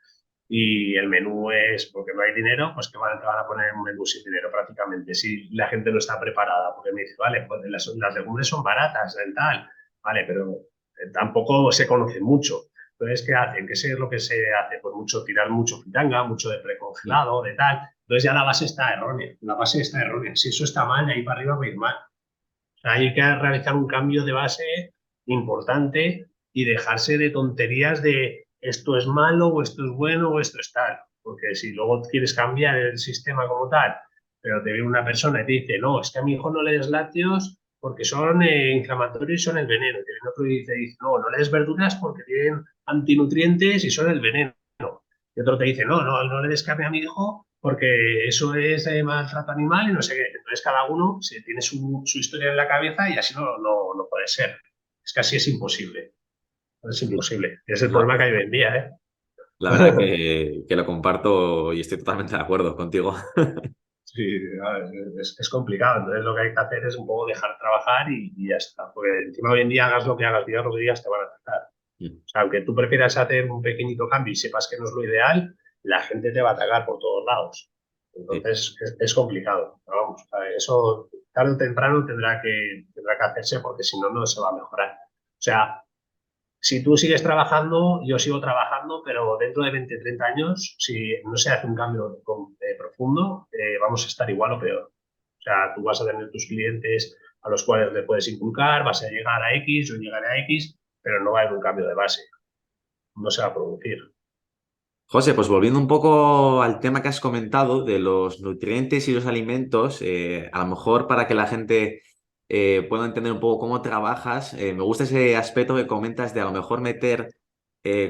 y el menú es porque no hay dinero, pues que te van a poner un menú sin dinero prácticamente, si la gente no está preparada, porque me dice, vale, pues las legumbres son baratas, el tal, vale, pero tampoco se conoce mucho. Entonces, ¿qué hacen? ¿Qué es lo que se hace? Pues mucho, tirar mucho fritanga, mucho de precongelado, de tal. Entonces ya la base está errónea. La base está errónea. Si eso está mal, de ahí para arriba va a ir mal. O sea, hay que realizar un cambio de base importante y dejarse de tonterías de esto es malo o esto es bueno o esto es tal. Porque si luego quieres cambiar el sistema como tal, pero te viene una persona y te dice, no, es que a mi hijo no le des lácteos porque son inflamatorios y son el veneno. Y viene otro y te dice, no, no le des verduras porque tienen antinutrientes y son el veneno. Y otro te dice, no, no, no le des carne a mi hijo porque eso es maltrato animal y no sé qué. Entonces cada uno tiene su historia en la cabeza y así no puede ser. Es que así es imposible. Es Sí. imposible. Es el La, problema que hay hoy en día, ¿eh? la verdad que lo comparto y estoy totalmente de acuerdo contigo. Sí, es complicado. Entonces lo que hay que hacer es un poco dejar trabajar y ya está. Porque encima hoy en día hagas digas lo que digas, te van a atacar. O sea, aunque tú prefieras hacer un pequeñito cambio y sepas que no es lo ideal, la gente te va a atacar por todos lados. Sí. Entonces es complicado. Pero vamos, eso tarde o temprano tendrá que hacerse porque si no, no se va a mejorar. O sea, si tú sigues trabajando, yo sigo trabajando, pero dentro de 20, 30 años, si no se hace un cambio profundo, vamos a estar igual o peor. O sea, tú vas a tener tus clientes a los cuales le puedes inculcar, vas a llegar a X, yo llegaré a X, pero no va a haber un cambio de base. No se va a producir. José, pues volviendo un poco al tema que has comentado de los nutrientes y los alimentos, a lo mejor para que la gente pueda entender un poco cómo trabajas, me gusta ese aspecto que comentas de a lo mejor meter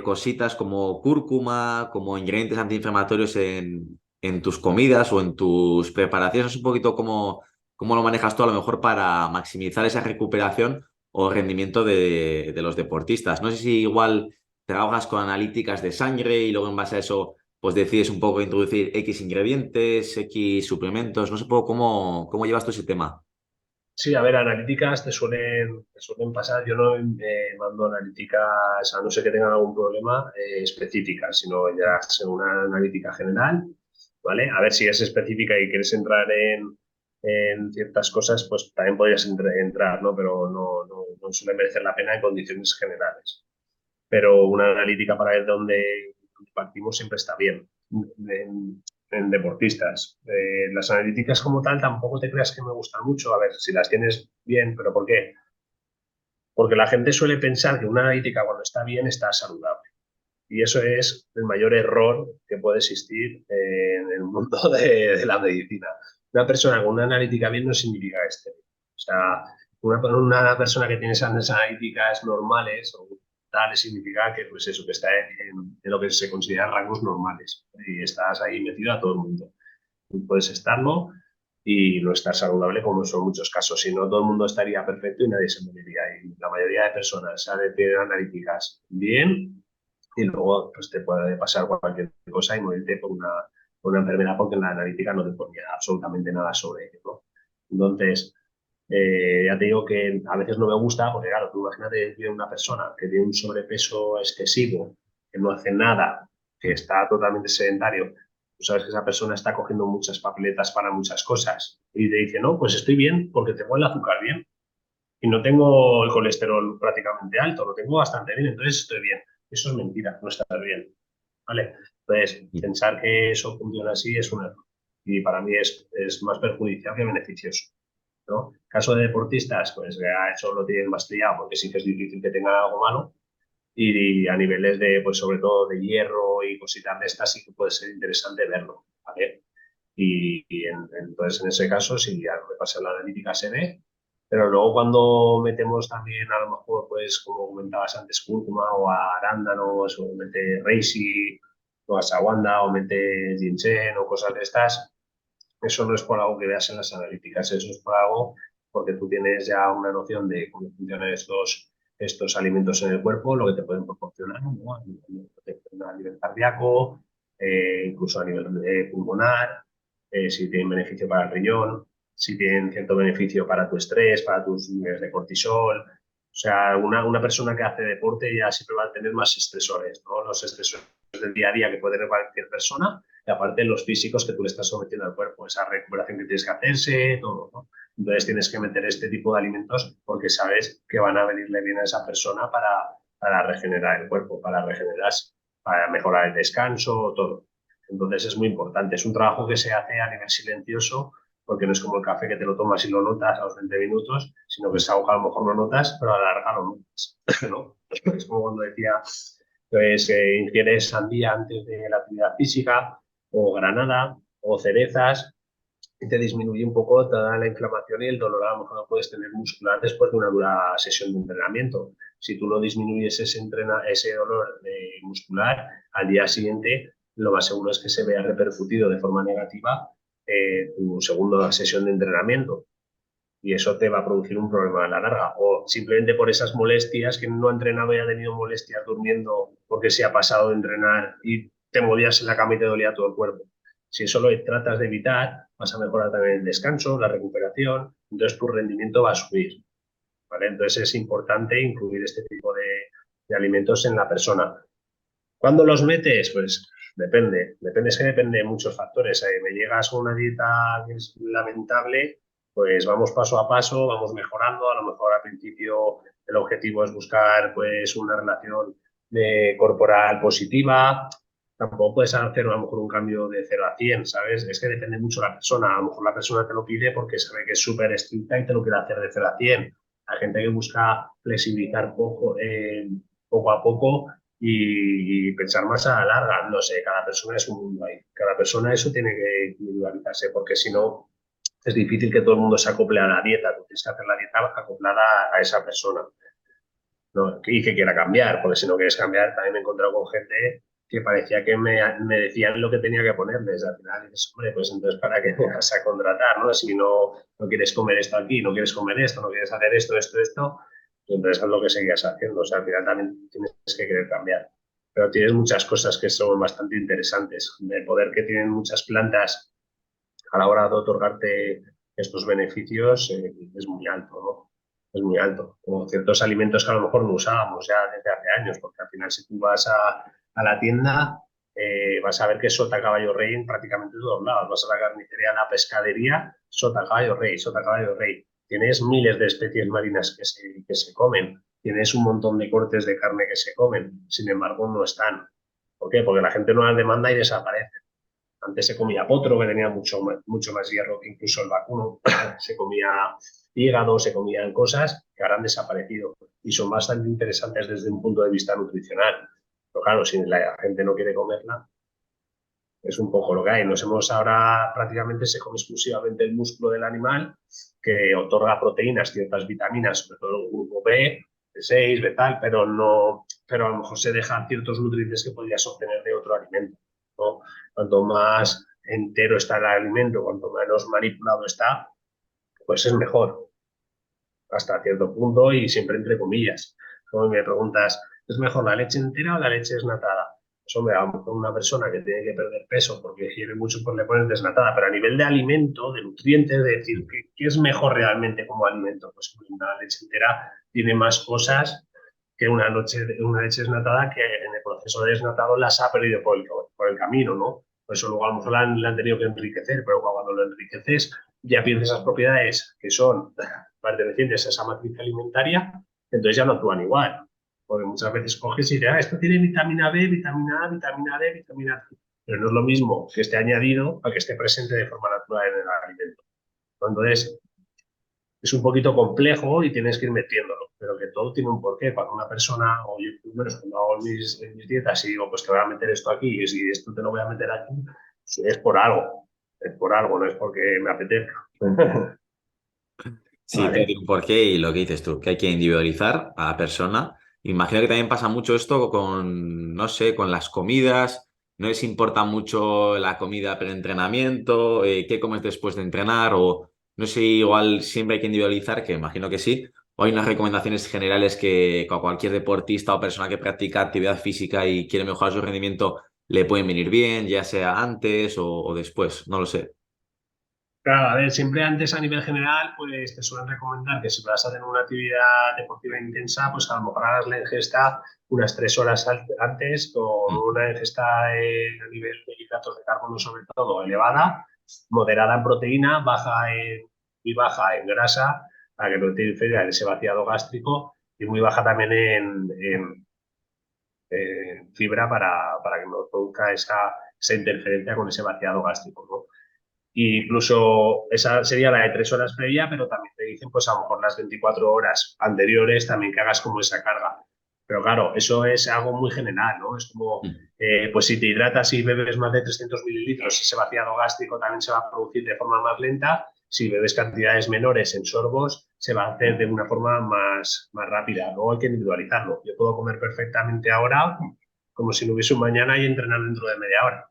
cositas como cúrcuma, como ingredientes antiinflamatorios en tus comidas o en tus preparaciones. Es un poquito cómo lo manejas tú a lo mejor para maximizar esa recuperación o rendimiento de los deportistas. No sé si igual trabajas con analíticas de sangre y luego en base a eso pues decides un poco introducir X ingredientes, X suplementos. No sé un poco cómo llevas tú ese tema. Sí, a ver, analíticas te suelen pasar. Yo no mando analíticas, a no ser que tengan algún problema específicas, sino ya sea una analítica general, ¿vale? A ver si es específica y quieres entrar en ciertas cosas, pues también podrías entrar, ¿no? Pero no suele merecer la pena en condiciones generales. Pero una analítica para ver dónde partimos siempre está bien en deportistas. Las analíticas como tal tampoco te creas que me gustan mucho. A ver, si las tienes bien, pero ¿por qué? Porque la gente suele pensar que una analítica cuando está bien está saludable. Y eso es el mayor error que puede existir en el mundo de la medicina. Una persona con una analítica bien no significa estéril. O sea, una persona que tiene esas analíticas normales o tales significa que, pues eso, que está en lo que se consideran rangos normales y estás ahí metido a todo el mundo. Tú puedes estarlo y no estar saludable como son muchos casos. Si no, todo el mundo estaría perfecto y nadie se moriría. Y la mayoría de personas tienen analíticas bien y luego pues, te puede pasar cualquier cosa y morirte por una enfermedad porque en la analítica no te ponía absolutamente nada sobre ello, ¿no? Entonces, ya te digo que a veces no me gusta porque, claro, tú imagínate que una persona que tiene un sobrepeso excesivo, que no hace nada, que está totalmente sedentario, tú sabes que esa persona está cogiendo muchas papeletas para muchas cosas y te dice, no, pues estoy bien porque tengo el azúcar bien y no tengo el colesterol prácticamente alto, lo tengo bastante bien, entonces estoy bien. Eso es mentira, no está bien, ¿vale? Entonces, pensar que eso funciona así es un error y para mí es más perjudicial que beneficioso, ¿no? Caso de deportistas, pues ya eso lo tienen más trillado porque sí que es difícil que tengan algo malo y a niveles de, pues sobre todo de hierro y cositas de estas sí que puede ser interesante verlo, ¿vale? Entonces en ese caso sí, ya lo que pasa en la analítica se ve, pero luego cuando metemos también a lo mejor, pues como comentabas antes, cúrcuma o arándanos o mete reishi o ashwagandha o mete ginseng o cosas de estas, eso no es por algo que veas en las analíticas, eso es por algo porque tú tienes ya una noción de cómo funcionan estos alimentos en el cuerpo, lo que te pueden proporcionar, ¿no? A nivel cardíaco, incluso a nivel pulmonar, si tienen beneficio para el riñón, si tienen cierto beneficio para tu estrés, para tus niveles de cortisol. O sea, una persona que hace deporte ya siempre va a tener más estresores, ¿no? Los estresores del día a día que puede tener cualquier persona y aparte los físicos que tú le estás sometiendo al cuerpo, esa recuperación que tienes que hacerse, todo, ¿no? Entonces tienes que meter este tipo de alimentos porque sabes que van a venirle bien a esa persona para regenerar el cuerpo, para regenerarse, para mejorar el descanso, todo. Entonces es muy importante. Es un trabajo que se hace a nivel silencioso porque no es como el café que te lo tomas y lo notas a los 20 minutos, sino que es algo que a lo mejor no notas, pero a la larga lo notas, ¿no? Es como cuando decía, pues ingieres sandía antes de la actividad física o granada o cerezas y te disminuye un poco toda la inflamación y el dolor a lo mejor lo puedes tener muscular después de una dura sesión de entrenamiento. Si tú no disminuyes ese dolor muscular, al día siguiente lo más seguro es que se vea repercutido de forma negativa tu segunda sesión de entrenamiento y eso te va a producir un problema a la larga. O simplemente por esas molestias, que no ha entrenado y ha tenido molestias durmiendo porque se ha pasado de entrenar y te movías en la cama y te dolía todo el cuerpo. Si eso lo tratas de evitar, vas a mejorar también el descanso, la recuperación, entonces tu rendimiento va a subir, ¿vale? Entonces es importante incluir este tipo de alimentos en la persona. ¿Cuándo los metes? Pues depende, es que depende de muchos factores. Me llegas con una dieta que es lamentable, pues vamos paso a paso, vamos mejorando. A lo mejor al principio el objetivo es buscar pues una relación corporal positiva. Tampoco puedes hacer a lo mejor un cambio de 0 a 100, ¿sabes? Es que depende mucho de la persona. A lo mejor la persona te lo pide porque sabe que es súper estricta y te lo quiere hacer de 0 a 100. Hay gente que busca flexibilizar poco a poco y pensar más a la larga. No sé, cada persona es un mundo ahí. Cada persona eso tiene que individualizarse, porque si no, es difícil que todo el mundo se acople a la dieta. Tú tienes que hacer la dieta acoplada a esa persona, ¿no? Y que quiera cambiar, porque si no quieres cambiar, también me he encontrado con gente que parecía que me decían lo que tenía que ponerles. Al final dices, hombre, pues entonces ¿para qué me vas a contratar? ¿No? Si no quieres comer esto aquí, no quieres comer esto, no quieres hacer esto, entonces es lo que seguías haciendo. O sea, al final también tienes que querer cambiar. pero tienes muchas cosas que son bastante interesantes. El poder que tienen muchas plantas a la hora de otorgarte estos beneficios es muy alto, ¿no? Es muy alto. Como ciertos alimentos que a lo mejor no usábamos ya desde hace años, porque al final si tú vas a la tienda vas a ver que es sota, caballo, rey en prácticamente todos lados. Vas a la carnicería, a la pescadería, sota, caballo, rey, sota, caballo, rey. Tienes miles de especies marinas que se comen. Tienes un montón de cortes de carne que se comen. Sin embargo, no están. ¿Por qué? Porque la gente no las demanda y desaparece. Antes se comía potro, que tenía mucho más hierro que incluso el vacuno. Se comía hígado, se comían cosas que ahora han desaparecido y son bastante interesantes desde un punto de vista nutricional. Pero claro, si la gente no quiere comerla, es un poco lo que hay. Nos hemos ahora prácticamente se come exclusivamente el músculo del animal que otorga proteínas, ciertas vitaminas, sobre todo el grupo B, B6, B tal, pero no, pero a lo mejor se dejan ciertos nutrientes que podrías obtener de otro alimento, ¿no? Cuanto más entero está el alimento, cuanto menos manipulado está, pues es mejor hasta cierto punto y siempre entre comillas. Como me preguntas, ¿es mejor la leche entera o la leche desnatada? Pues hombre, a lo mejor una persona que tiene que perder peso porque quiere mucho, pues le pones desnatada, pero a nivel de alimento, de nutrientes, de decir, ¿qué es mejor realmente como alimento? Pues una leche entera tiene más cosas que una leche desnatada que en el proceso de desnatado las ha perdido por el camino, ¿no? Por eso luego a lo mejor la han tenido que enriquecer, pero cuando lo enriqueces ya pierdes esas propiedades que son pertenecientes a esa matriz alimentaria, entonces ya no actúan igual. Porque muchas veces coges y dices, esto tiene vitamina B, vitamina A, vitamina D, vitamina C. Pero no es lo mismo que esté añadido a que esté presente de forma natural en el alimento. Entonces, es un poquito complejo y tienes que ir metiéndolo, pero que todo tiene un porqué. Para una persona, o yo primero cuando hago mis dietas y digo, pues te voy a meter esto aquí, y si esto te lo voy a meter aquí, es por algo, no es porque me apetezca. Sí, todo Vale. tiene un porqué y lo que dices tú, que hay que individualizar a la persona. Imagino que también pasa mucho esto con, no sé, con las comidas. ¿No les importa mucho la comida pre-entrenamiento? ¿Qué comes después de entrenar? O no sé, igual siempre hay que individualizar, que imagino que sí. O hay unas recomendaciones generales que a cualquier deportista o persona que practica actividad física y quiere mejorar su rendimiento le pueden venir bien, ya sea antes o después, no lo sé. Claro, a ver, siempre antes a nivel general, pues te suelen recomendar que si vas a hacer una actividad deportiva intensa, pues a lo mejor hagas la ingesta unas 3 horas antes con Mm. una ingesta a nivel de hidratos de carbono sobre todo elevada, moderada en proteína, y baja en grasa, para que no te interfiera en ese vaciado gástrico y muy baja también en fibra para que no produzca esa interferencia con ese vaciado gástrico, ¿no? Y incluso esa sería la de 3 horas previa, pero también te dicen, pues a lo mejor las 24 horas anteriores también que hagas como esa carga. Pero claro, eso es algo muy general, ¿no? Es como, Mm. pues si te hidratas y bebes más de 300 mililitros, ese vaciado gástrico también se va a producir de forma más lenta. Si bebes cantidades menores en sorbos, se va a hacer de una forma más rápida. Luego hay que individualizarlo. Yo puedo comer perfectamente ahora, como si no hubiese un mañana y entrenar dentro de media hora.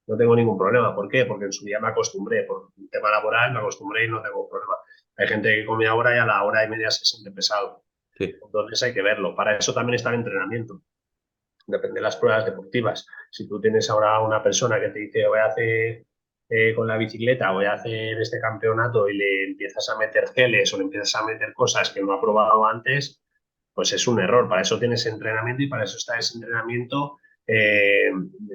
No tengo ningún problema. ¿Por qué? Porque en su día me acostumbré. Por un tema laboral me acostumbré y no tengo problema. Hay gente que come ahora y a la hora y media se siente pesado. Sí. Entonces hay que verlo. Para eso también está el entrenamiento. Depende de las pruebas deportivas. Si tú tienes ahora una persona que te dice voy a hacer con la bicicleta, voy a hacer este campeonato y le empiezas a meter geles o le empiezas a meter cosas que no ha probado antes, pues es un error. Para eso tienes entrenamiento y para eso está ese entrenamiento eh,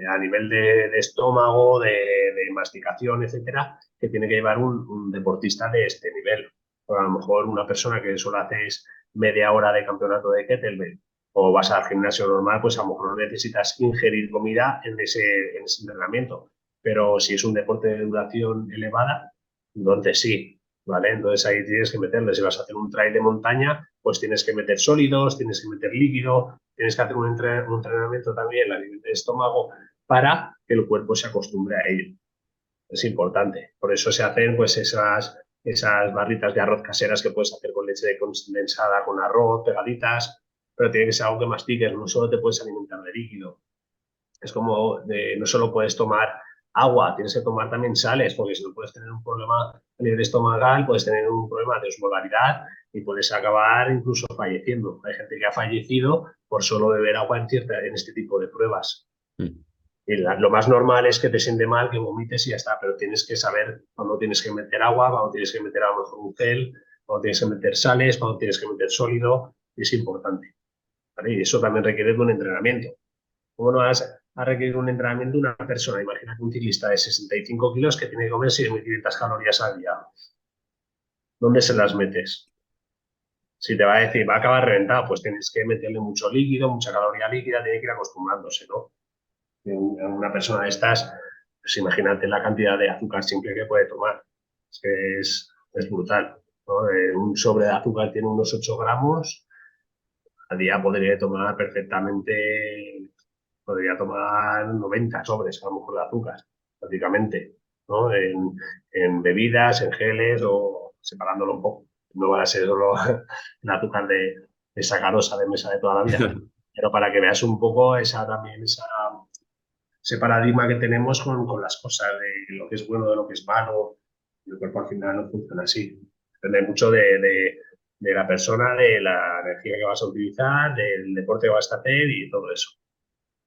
a nivel de estómago, de masticación, etcétera, que tiene que llevar un deportista de este nivel. O a lo mejor una persona que solo haces media hora de campeonato de kettlebell o vas al gimnasio normal, pues a lo mejor no necesitas ingerir comida en ese entrenamiento. Pero si es un deporte de duración elevada, entonces sí, ¿vale? Entonces ahí tienes que meterle. Si vas a hacer un trail de montaña, pues tienes que meter sólidos, tienes que meter líquido, tienes que hacer un entrenamiento también a nivel de estómago para que el cuerpo se acostumbre a ello. Es importante. Por eso se hacen pues esas barritas de arroz caseras que puedes hacer con leche condensada, con arroz, pegaditas, pero tiene que ser algo que mastiques, no solo te puedes alimentar de líquido. Es como no solo puedes tomar agua, tienes que tomar también sales, porque si no puedes tener un problema a nivel estomacal, puedes tener un problema de osmolaridad y puedes acabar incluso falleciendo. Hay gente que ha fallecido por solo beber agua en este tipo de pruebas. Mm. Y lo más normal es que te siente mal, que vomites y ya está, pero tienes que saber cuándo tienes que meter agua, cuándo tienes que meter a lo mejor un gel, cuándo tienes que meter sales, cuándo tienes que meter sólido, es importante, ¿vale? Y eso también requiere de un entrenamiento. ¿Cómo no vas a requerir un entrenamiento una persona? Imagina que un ciclista de 65 kilos que tiene que comer 6.500 calorías al día. ¿Dónde se las metes? Si te va a decir, va a acabar reventado, pues tienes que meterle mucho líquido, mucha caloría líquida, tiene que ir acostumbrándose, ¿no? Una persona de estas, pues imagínate la cantidad de azúcar simple que puede tomar. Es que es brutal, ¿no? Un sobre de azúcar tiene unos 8 gramos, al día podría tomar perfectamente, podría tomar 90 sobres a lo mejor de azúcar, prácticamente, ¿no? En bebidas, en geles o separándolo un poco. No va a ser solo el azúcar de sacarosa de mesa de toda la vida, pero para que veas un poco ese paradigma que tenemos con las cosas, de lo que es bueno, de lo que es malo. El cuerpo al final no funciona así. Depende mucho de la persona, de la energía que vas a utilizar, del deporte que vas a hacer y todo eso.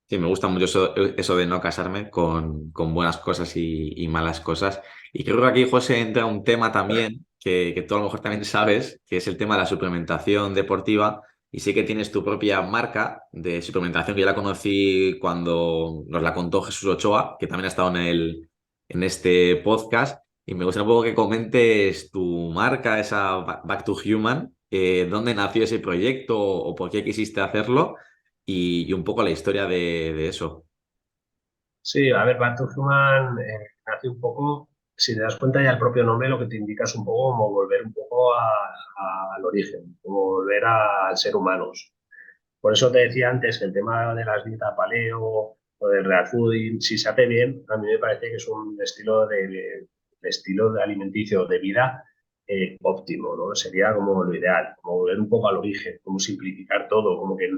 Sí, me gusta mucho eso de no casarme con buenas cosas y malas cosas. Y creo que aquí, José, entra un tema también que tú a lo mejor también sabes, que es el tema de la suplementación deportiva. Y sé que tienes tu propia marca de suplementación, que yo la conocí cuando nos la contó Jesús Ochoa, que también ha estado en este podcast. Y me gustaría un poco que comentes tu marca, esa Back to Human, dónde nació ese proyecto o por qué quisiste hacerlo y un poco la historia de eso. Sí, a ver, Back to Human hace un poco, si te das cuenta ya el propio nombre lo que te indica es un poco como volver un poco al origen, como volver al ser humanos. Por eso te decía antes que el tema de las dietas paleo o del real fooding, si se hace bien, a mí me parece que es un estilo de estilo de alimenticio de vida óptimo, ¿no? Sería como lo ideal, como volver un poco al origen, como simplificar todo, como que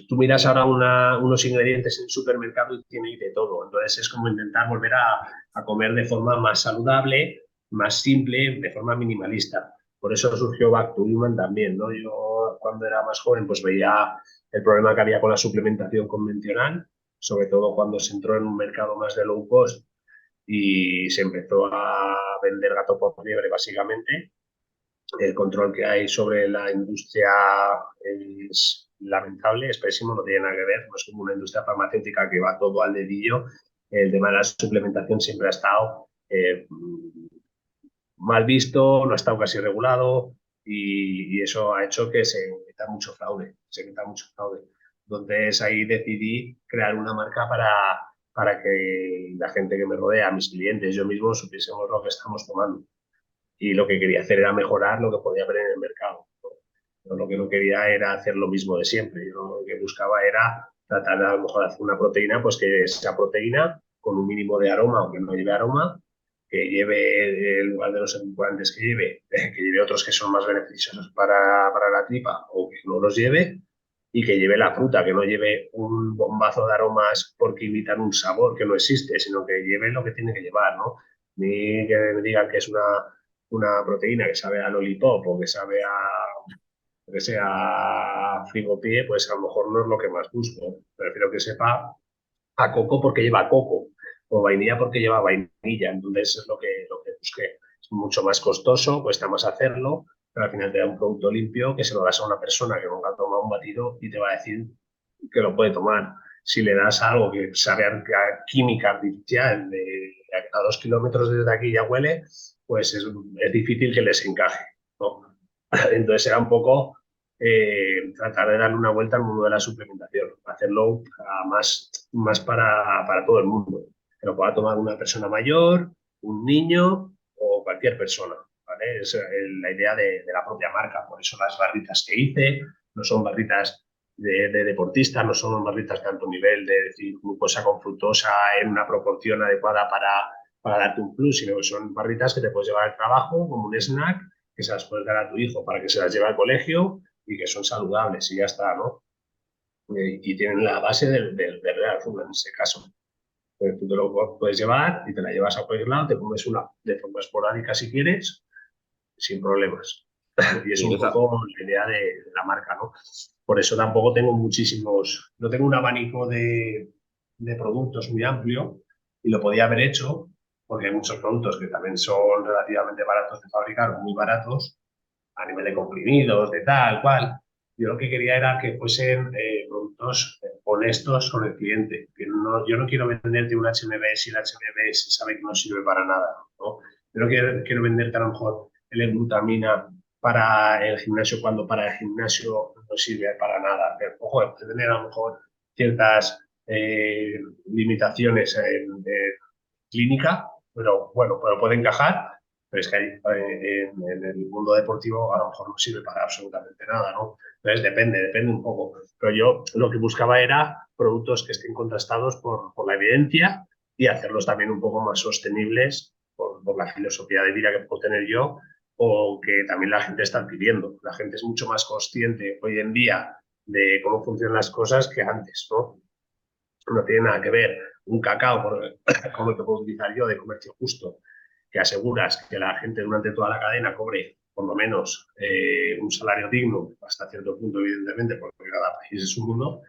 tú miras ahora unos ingredientes en el supermercado y tiene ahí de todo. Entonces es como intentar volver a comer de forma más saludable, más simple, de forma minimalista. Por eso surgió Back to Human también, ¿no? Yo cuando era más joven pues veía el problema que había con la suplementación convencional, sobre todo cuando se entró en un mercado más de low cost y se empezó a vender gato por liebre básicamente. El control que hay sobre la industria es lamentable, es pésimo, no tiene nada que ver, no es como una industria farmacéutica que va todo al dedillo. El tema de la suplementación siempre ha estado mal visto, no ha estado casi regulado y eso ha hecho que se meta mucho fraude, se meta mucho fraude. Entonces ahí decidí crear una marca para que la gente que me rodea, mis clientes, yo mismo, supiésemos lo que estamos tomando. Y lo que quería hacer era mejorar lo que podía haber en el mercado. Yo lo que no quería era hacer lo mismo de siempre. Yo lo que buscaba era tratar de a lo mejor hacer una proteína, pues que sea proteína con un mínimo de aroma o que no lleve aroma, que lleve, en lugar de los edulcorantes que lleve otros que son más beneficiosos para la tripa o que no los lleve y que lleve la fruta, que no lleve un bombazo de aromas porque imitan un sabor que no existe, sino que lleve lo que tiene que llevar, ¿no? Ni que me digan que es una proteína que sabe a lollipop o que sabe que sea frigopié, pues a lo mejor no es lo que más busco. Prefiero que sepa a coco porque lleva coco o vainilla porque lleva vainilla. Entonces es lo que busqué. Es mucho más costoso, cuesta más hacerlo, pero al final te da un producto limpio que se lo das a una persona que nunca ha tomado un batido y te va a decir que lo puede tomar. Si le das algo que sabe a química artificial a 2 kilómetros desde aquí ya huele, pues es difícil que les encaje, ¿no? Entonces era un poco tratar de darle una vuelta al mundo de la suplementación, hacerlo más para todo el mundo. Que lo pueda tomar una persona mayor, un niño o cualquier persona. ¿Vale? Es la idea de la propia marca. Por eso las barritas que hice no son barritas de deportista, no son barritas de alto nivel, de decir glucosa con fructosa en una proporción adecuada para darte un plus, sino que son barritas que te puedes llevar al trabajo como un snack, que se las puedes dar a tu hijo para que se las lleve al colegio y que son saludables y ya está, ¿no? Y tienen la base del real food en ese caso. Entonces, tú te lo puedes llevar y te la llevas a cualquier lado, te comes una de forma esporádica si quieres, sin problemas. Y es Y un poco la idea de la marca, ¿no? Por eso tampoco tengo no tengo un abanico de productos muy amplio y lo podía haber hecho porque hay muchos productos que también son relativamente baratos de fabricar o muy baratos a nivel de comprimidos, de tal, cual. Yo lo que quería era que fuesen productos honestos con el cliente. Que no, yo no quiero venderte un HMB si el HMB se sabe que no sirve para nada, ¿no? Yo no quiero venderte a lo mejor el glutamina para el gimnasio cuando para el gimnasio no sirve para nada. Pero, ojo, puede tener a lo mejor ciertas limitaciones en clínica, pero bueno, pero puede encajar, pero es que en el mundo deportivo a lo mejor no sirve para absolutamente nada, ¿no? Entonces depende un poco. Pero yo lo que buscaba era productos que estén contrastados por la evidencia y hacerlos también un poco más sostenibles por la filosofía de vida que puedo tener yo o que también la gente está pidiendo. La gente es mucho más consciente hoy en día de cómo funcionan las cosas que antes, ¿no? No tiene nada que ver un cacao como el que puedo utilizar yo de comercio justo, que aseguras que la gente durante toda la cadena cobre por lo menos un salario digno, hasta cierto punto, evidentemente, porque cada país es un mundo,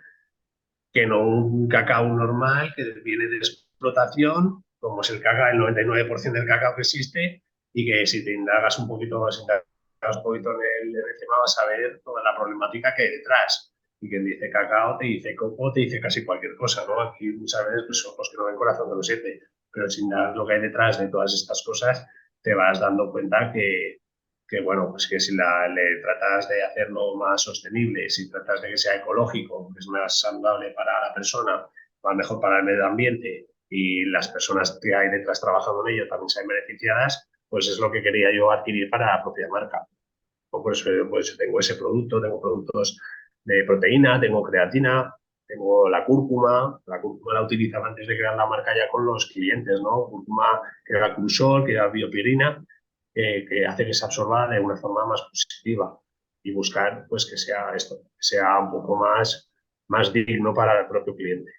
que no un cacao normal que viene de explotación, como es el cacao, el 99% del cacao que existe, y que si te indagas un poquito, si indagas un poquito en el tema, vas a ver toda la problemática que hay detrás. Y quien dice cacao te dice coco, te dice casi cualquier cosa, ¿no? Aquí muchas veces pues, ojos que no ven, corazón que no siente, pero sin dar lo que hay detrás de todas estas cosas, te vas dando cuenta que bueno, pues que si le tratas de hacerlo más sostenible, si tratas de que sea ecológico, que es más saludable para la persona, más mejor para el medio ambiente y las personas que hay detrás trabajando en ello también sean beneficiadas, pues es lo que quería yo adquirir para la propia marca. Por eso tengo ese producto, tengo productos de proteína, tengo creatina, tengo la cúrcuma la utilizaba antes de crear la marca ya con los clientes, ¿no? Cúrcuma que era crusol, que era biopirina, que hace que se absorba de una forma más positiva y buscar pues que sea esto, que sea un poco más digno para el propio cliente.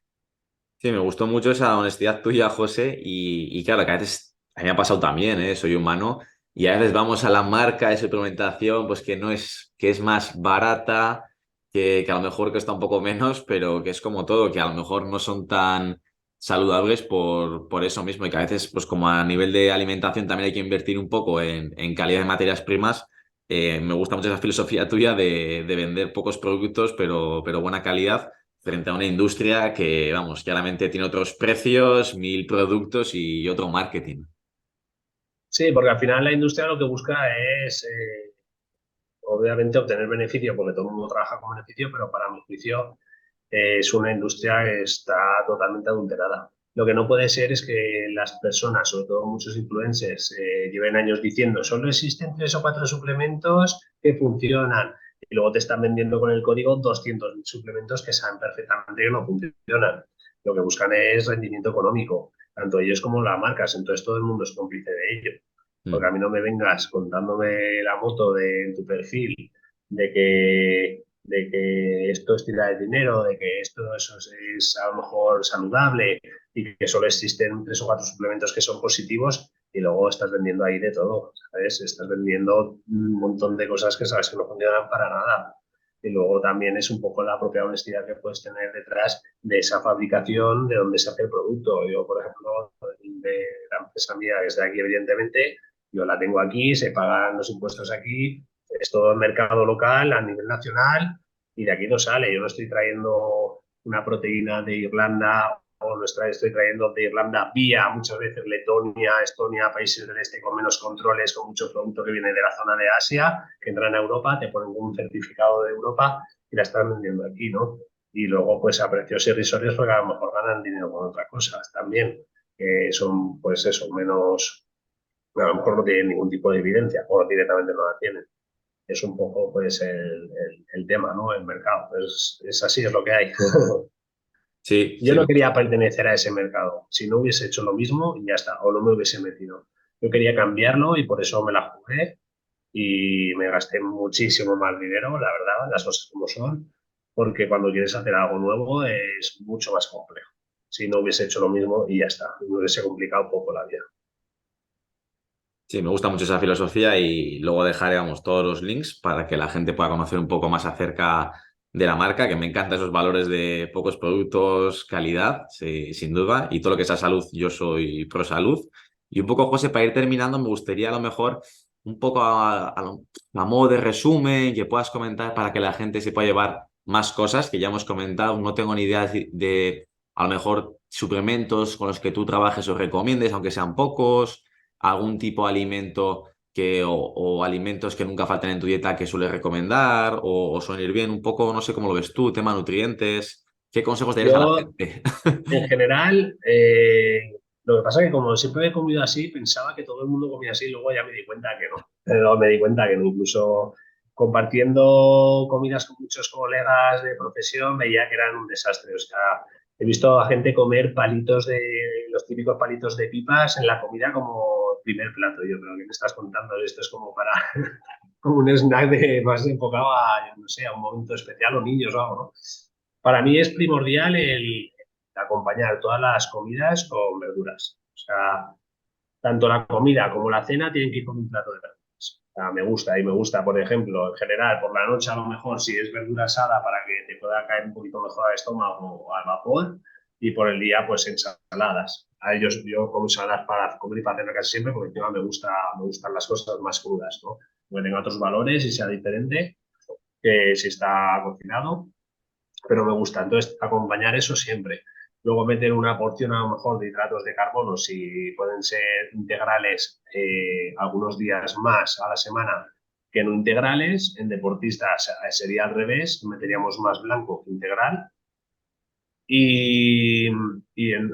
Sí, me gustó mucho esa honestidad tuya, José, y claro, que a veces, a mí me ha pasado también, ¿eh? Soy humano, y a veces vamos a la marca de suplementación, pues que no es, que es más barata, que a lo mejor cuesta un poco menos, pero que es como todo, que a lo mejor no son tan saludables por eso mismo, y que a veces, pues como a nivel de alimentación también hay que invertir un poco en calidad de materias primas. Me gusta mucho esa filosofía tuya de vender pocos productos, pero buena calidad frente a una industria que, vamos, claramente tiene otros precios, mil productos y otro marketing. Sí, porque al final la industria lo que busca es obviamente obtener beneficio, porque todo el mundo trabaja con beneficio, pero para mi juicio es una industria que está totalmente adulterada. Lo que no puede ser es que las personas, sobre todo muchos influencers, lleven años diciendo solo existen 3 o 4 suplementos que funcionan y luego te están vendiendo con el código 200 suplementos que saben perfectamente que no funcionan. Lo que buscan es rendimiento económico, tanto ellos como las marcas, entonces todo el mundo es cómplice de ello. Porque Mm. a mí no me vengas contándome la moto de tu perfil de que esto es tirar de dinero, de que esto eso es a lo mejor saludable y que solo existen 3 o 4 suplementos que son positivos y luego estás vendiendo ahí de todo, ¿sabes? Estás vendiendo un montón de cosas que sabes que no funcionan para nada. Y luego también es un poco la propia honestidad que puedes tener detrás de esa fabricación, de donde se hace el producto. Yo, por ejemplo, de la empresa mía, que está aquí, evidentemente, yo la tengo aquí, se pagan los impuestos aquí, es todo el mercado local a nivel nacional y de aquí no sale. Yo no estoy trayendo una proteína de Irlanda o no estoy trayendo de Irlanda vía muchas veces Letonia, Estonia, países del este con menos controles, con mucho producto que viene de la zona de Asia, que entran a Europa, te ponen un certificado de Europa y la están vendiendo aquí, ¿no? Y luego, pues a precios irrisorios, porque a lo mejor ganan dinero con otras cosas también, que son, pues eso, menos, a lo mejor no tienen ningún tipo de evidencia o directamente no la tienen. Es un poco pues el tema, ¿no? El mercado. Es así, es lo que hay. Sí, Yo sí, no quería pertenecer a ese mercado. Si no hubiese hecho lo mismo, y ya está, o no me hubiese metido. Yo quería cambiarlo y por eso me la jugué y me gasté muchísimo más dinero, la verdad, las cosas como son, porque cuando quieres hacer algo nuevo es mucho más complejo. Si no hubiese hecho lo mismo y ya está, me hubiese complicado un poco la vida. Sí, me gusta mucho esa filosofía y luego dejaré, vamos, todos los links para que la gente pueda conocer un poco más acerca de la marca, que me encantan esos valores de pocos productos, calidad, sí, sin duda, y todo lo que sea salud, yo soy pro salud. Y un poco, José, para ir terminando, me gustaría a lo mejor un poco a modo de resumen, que puedas comentar para que la gente se pueda llevar más cosas que ya hemos comentado. No tengo ni idea de a lo mejor suplementos con los que tú trabajes o recomiendes, aunque sean pocos algún tipo de alimento o alimentos que nunca falten en tu dieta que sueles recomendar o suelen ir bien, un poco, no sé cómo lo ves tú, tema nutrientes, ¿qué consejos darías a la Yo, gente? en general, lo que pasa es que como siempre he comido así, pensaba que todo el mundo comía así, y luego ya me di cuenta que no. Pero me di cuenta que no. Incluso compartiendo comidas con muchos colegas de profesión, veía que eran un desastre. O sea, he visto a gente comer palitos los típicos palitos de pipas en la comida como primer plato. Yo creo que me estás contando esto es como para como un snack más enfocado a, no sé, a un momento especial o niños o algo, ¿no? Para mí es primordial el acompañar todas las comidas con verduras. O sea, tanto la comida como la cena tienen que ir con un plato de verduras. O sea, me gusta y me gusta, por ejemplo, en general, por la noche a lo mejor si es verdura asada para que te pueda caer un poquito mejor al estómago o al vapor y por el día pues ensaladas. A ellos yo como ensaladas para comer y para cenar casi siempre porque encima me gustan las cosas más crudas, ¿no? Que tenga otros valores y sea diferente que si está cocinado, pero me gusta. Entonces, acompañar eso siempre. Luego meter una porción a lo mejor de hidratos de carbono, si pueden ser integrales algunos días más a la semana que no integrales. En deportistas sería al revés, meteríamos más blanco que integral. Y,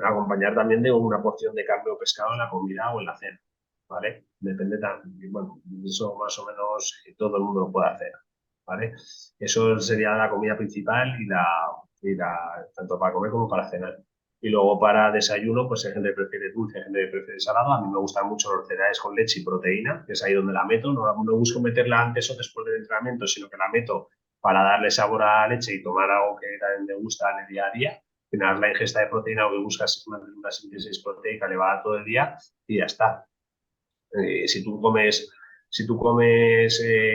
acompañar también de una porción de carne o pescado en la comida o en la cena. ¿Vale? Depende también, bueno, eso más o menos todo el mundo lo puede hacer. ¿Vale? Eso sería la comida principal tanto para comer como para cenar. Y luego para desayuno, pues hay gente que prefiere dulce, hay gente que prefiere salado. A mí me gustan mucho los cereales con leche y proteína, que es ahí donde la meto. No busco meterla antes o después del entrenamiento, sino que la meto para darle sabor a la leche y tomar algo que también me gusta en el día a día. Al final, la ingesta de proteína o que buscas mantener una síntesis proteica elevada todo el día y ya está. Si tú comes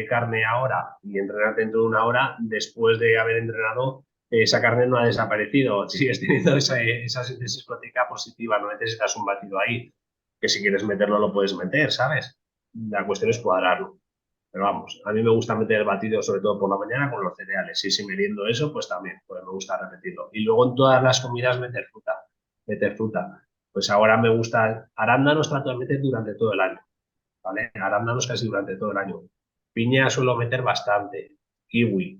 carne ahora y entrenas dentro de una hora, después de haber entrenado, esa carne no ha desaparecido. Sigues teniendo esa síntesis proteica positiva, no necesitas un batido ahí, que si quieres meterlo lo puedes meter, ¿sabes? La cuestión es cuadrarlo. Pero vamos, a mí me gusta meter el batido sobre todo por la mañana con los cereales. Y si meriendo eso, pues también, pues me gusta repetirlo. Y luego en todas las comidas meter fruta, meter fruta. Pues ahora me gusta arándanos, trato de meter durante todo el año. ¿Vale? Arándanos casi durante todo el año. Piña suelo meter bastante, kiwi.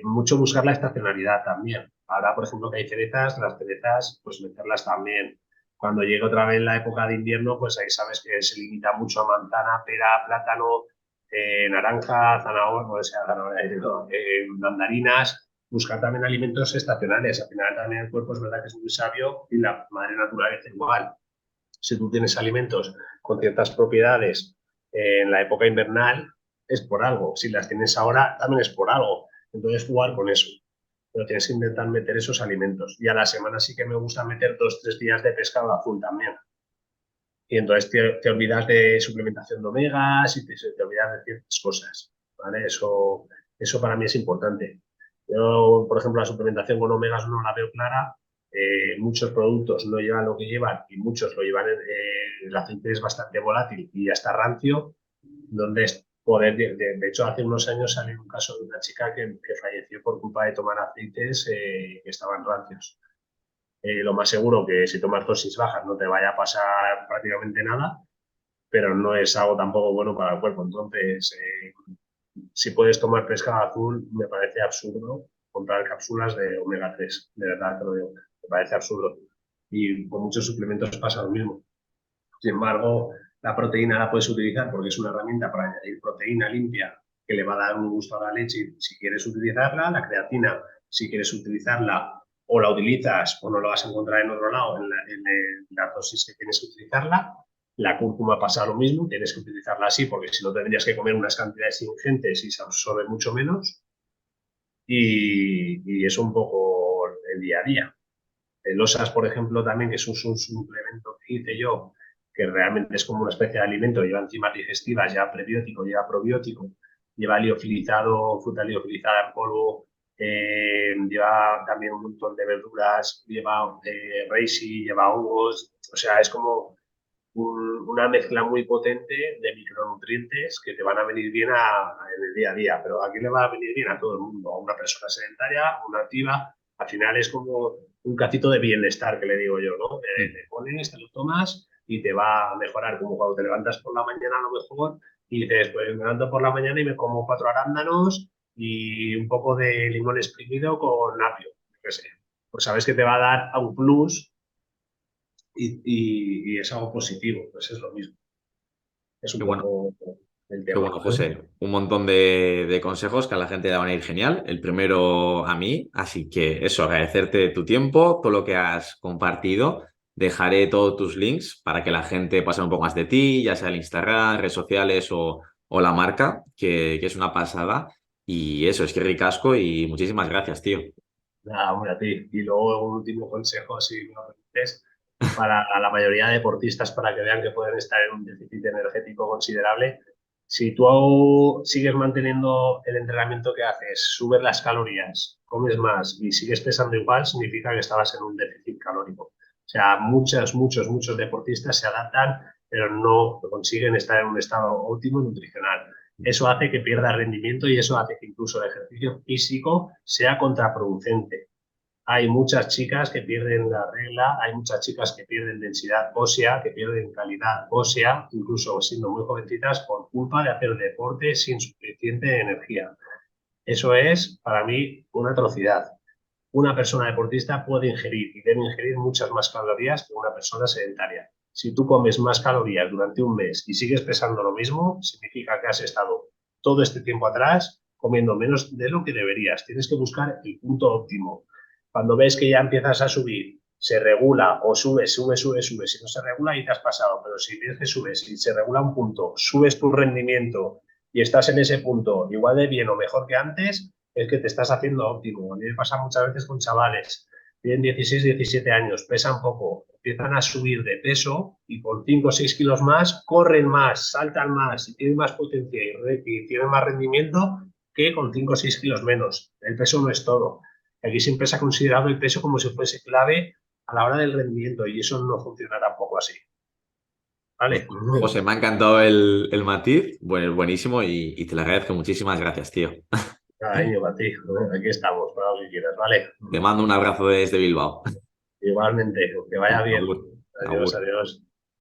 Mucho buscar la estacionalidad también. Ahora, por ejemplo, que hay cerezas, las cerezas, pues meterlas también. Cuando llegue otra vez la época de invierno, pues ahí sabes que se limita mucho a manzana, pera, plátano, naranja, zanahoria, o sea, zanahoria, no, mandarinas. Buscar también alimentos estacionales. Al final también el cuerpo es verdad que es muy sabio y la madre naturaleza igual. Si tú tienes alimentos con ciertas propiedades en la época invernal, es por algo. Si las tienes ahora, también es por algo. Entonces, jugar con eso. Pero tienes que intentar meter esos alimentos. Y a la semana sí que me gusta meter 2 o 3 días de pescado azul también. Y entonces te olvidas de suplementación de omegas y te olvidas de ciertas cosas. ¿Vale? Eso para mí es importante. Yo, por ejemplo, la suplementación con omegas no la veo clara. Muchos productos no llevan lo que llevan y muchos lo llevan. El aceite es bastante volátil y ya está rancio. Donde es poder, de hecho, hace unos años salió un caso de una chica que falleció por culpa de tomar aceites que estaban rancios. Lo más seguro que si tomas dosis bajas no te vaya a pasar prácticamente nada, pero no es algo tampoco bueno para el cuerpo. Entonces, si puedes tomar pescado azul, me parece absurdo comprar cápsulas de omega 3, de verdad te lo digo, me parece absurdo. Y con muchos suplementos pasa lo mismo. Sin embargo, la proteína la puedes utilizar porque es una herramienta para añadir proteína limpia que le va a dar un gusto a la leche si quieres utilizarla. La creatina, si quieres utilizarla o la utilizas o no lo vas a encontrar en otro lado en la dosis que tienes que utilizarla. La cúrcuma pasa lo mismo, tienes que utilizarla así porque si no tendrías que comer unas cantidades ingentes y se absorbe mucho menos. Y es un poco el día a día. El OSAS, por ejemplo, también, que es un suplemento que hice yo, que realmente es como una especie de alimento, lleva enzimas digestivas, lleva prebiótico, lleva probiótico, lleva liofilizado, fruta liofilizada en polvo, lleva también un montón de verduras, lleva reishi, lleva hongos, o sea, es como una mezcla muy potente de micronutrientes que te van a venir bien en el día a día. Pero ¿a quién le va a venir bien? A todo el mundo, a una persona sedentaria, a una activa. Al final es como un cacito de bienestar que le digo yo, ¿no? Te pones, te lo tomas y te va a mejorar, como cuando te levantas por la mañana a lo mejor y dices, pues me levanto por la mañana y me como 4 arándanos y un poco de limón exprimido con apio, qué sé. Pues sabes que te va a dar a un plus y es algo positivo, pues es lo mismo. Es Qué un bueno. poco el Qué tema. bueno, José. Un montón de consejos que a la gente le van a ir genial. El primero a mí, así que eso, agradecerte tu tiempo, todo lo que has compartido. Dejaré todos tus links para que la gente pase un poco más de ti, ya sea el Instagram, redes sociales o la marca, que es una pasada. Y eso, es que ricasco y muchísimas gracias, tío. Nada, hombre, a ti. Y luego un último consejo, si me lo permites, para la mayoría de deportistas, para que vean que pueden estar en un déficit energético considerable. Si tú sigues manteniendo el entrenamiento que haces, subes las calorías, comes más y sigues pesando igual, significa que estabas en un déficit calórico. O sea, muchos deportistas se adaptan, pero no consiguen estar en un estado óptimo nutricional. Eso hace que pierda rendimiento y eso hace que incluso el ejercicio físico sea contraproducente. Hay muchas chicas que pierden la regla, hay muchas chicas que pierden densidad ósea, que pierden calidad ósea, incluso siendo muy jovencitas, por culpa de hacer deporte sin suficiente energía. Eso es, para mí, una atrocidad. Una persona deportista puede ingerir y debe ingerir muchas más calorías que una persona sedentaria. Si tú comes más calorías durante un mes y sigues pesando lo mismo, significa que has estado todo este tiempo atrás comiendo menos de lo que deberías. Tienes que buscar el punto óptimo. Cuando ves que ya empiezas a subir, se regula o sube. Si no se regula, ahí te has pasado. Pero si ves que subes y se regula un punto, subes tu rendimiento y estás en ese punto igual de bien o mejor que antes, es que te estás haciendo óptimo. A mí me pasa muchas veces con chavales, tienen 16, 17 años, pesan poco, empiezan a subir de peso y por 5 o 6 kilos más corren más, saltan más y tienen más potencia y tienen más rendimiento que con 5 o 6 kilos menos. El peso no es todo. Aquí siempre se ha considerado el peso como si fuese clave a la hora del rendimiento y eso no funciona tampoco así. Pues, ¿Vale? José, me ha encantado el matiz, bueno, buenísimo y te lo agradezco. Muchísimas gracias, tío. Cariño para ti. Aquí estamos, para lo que quieras, ¿vale? Te mando un abrazo desde Bilbao. Igualmente, que vaya bien. Agur. Adiós, Agur. adiós.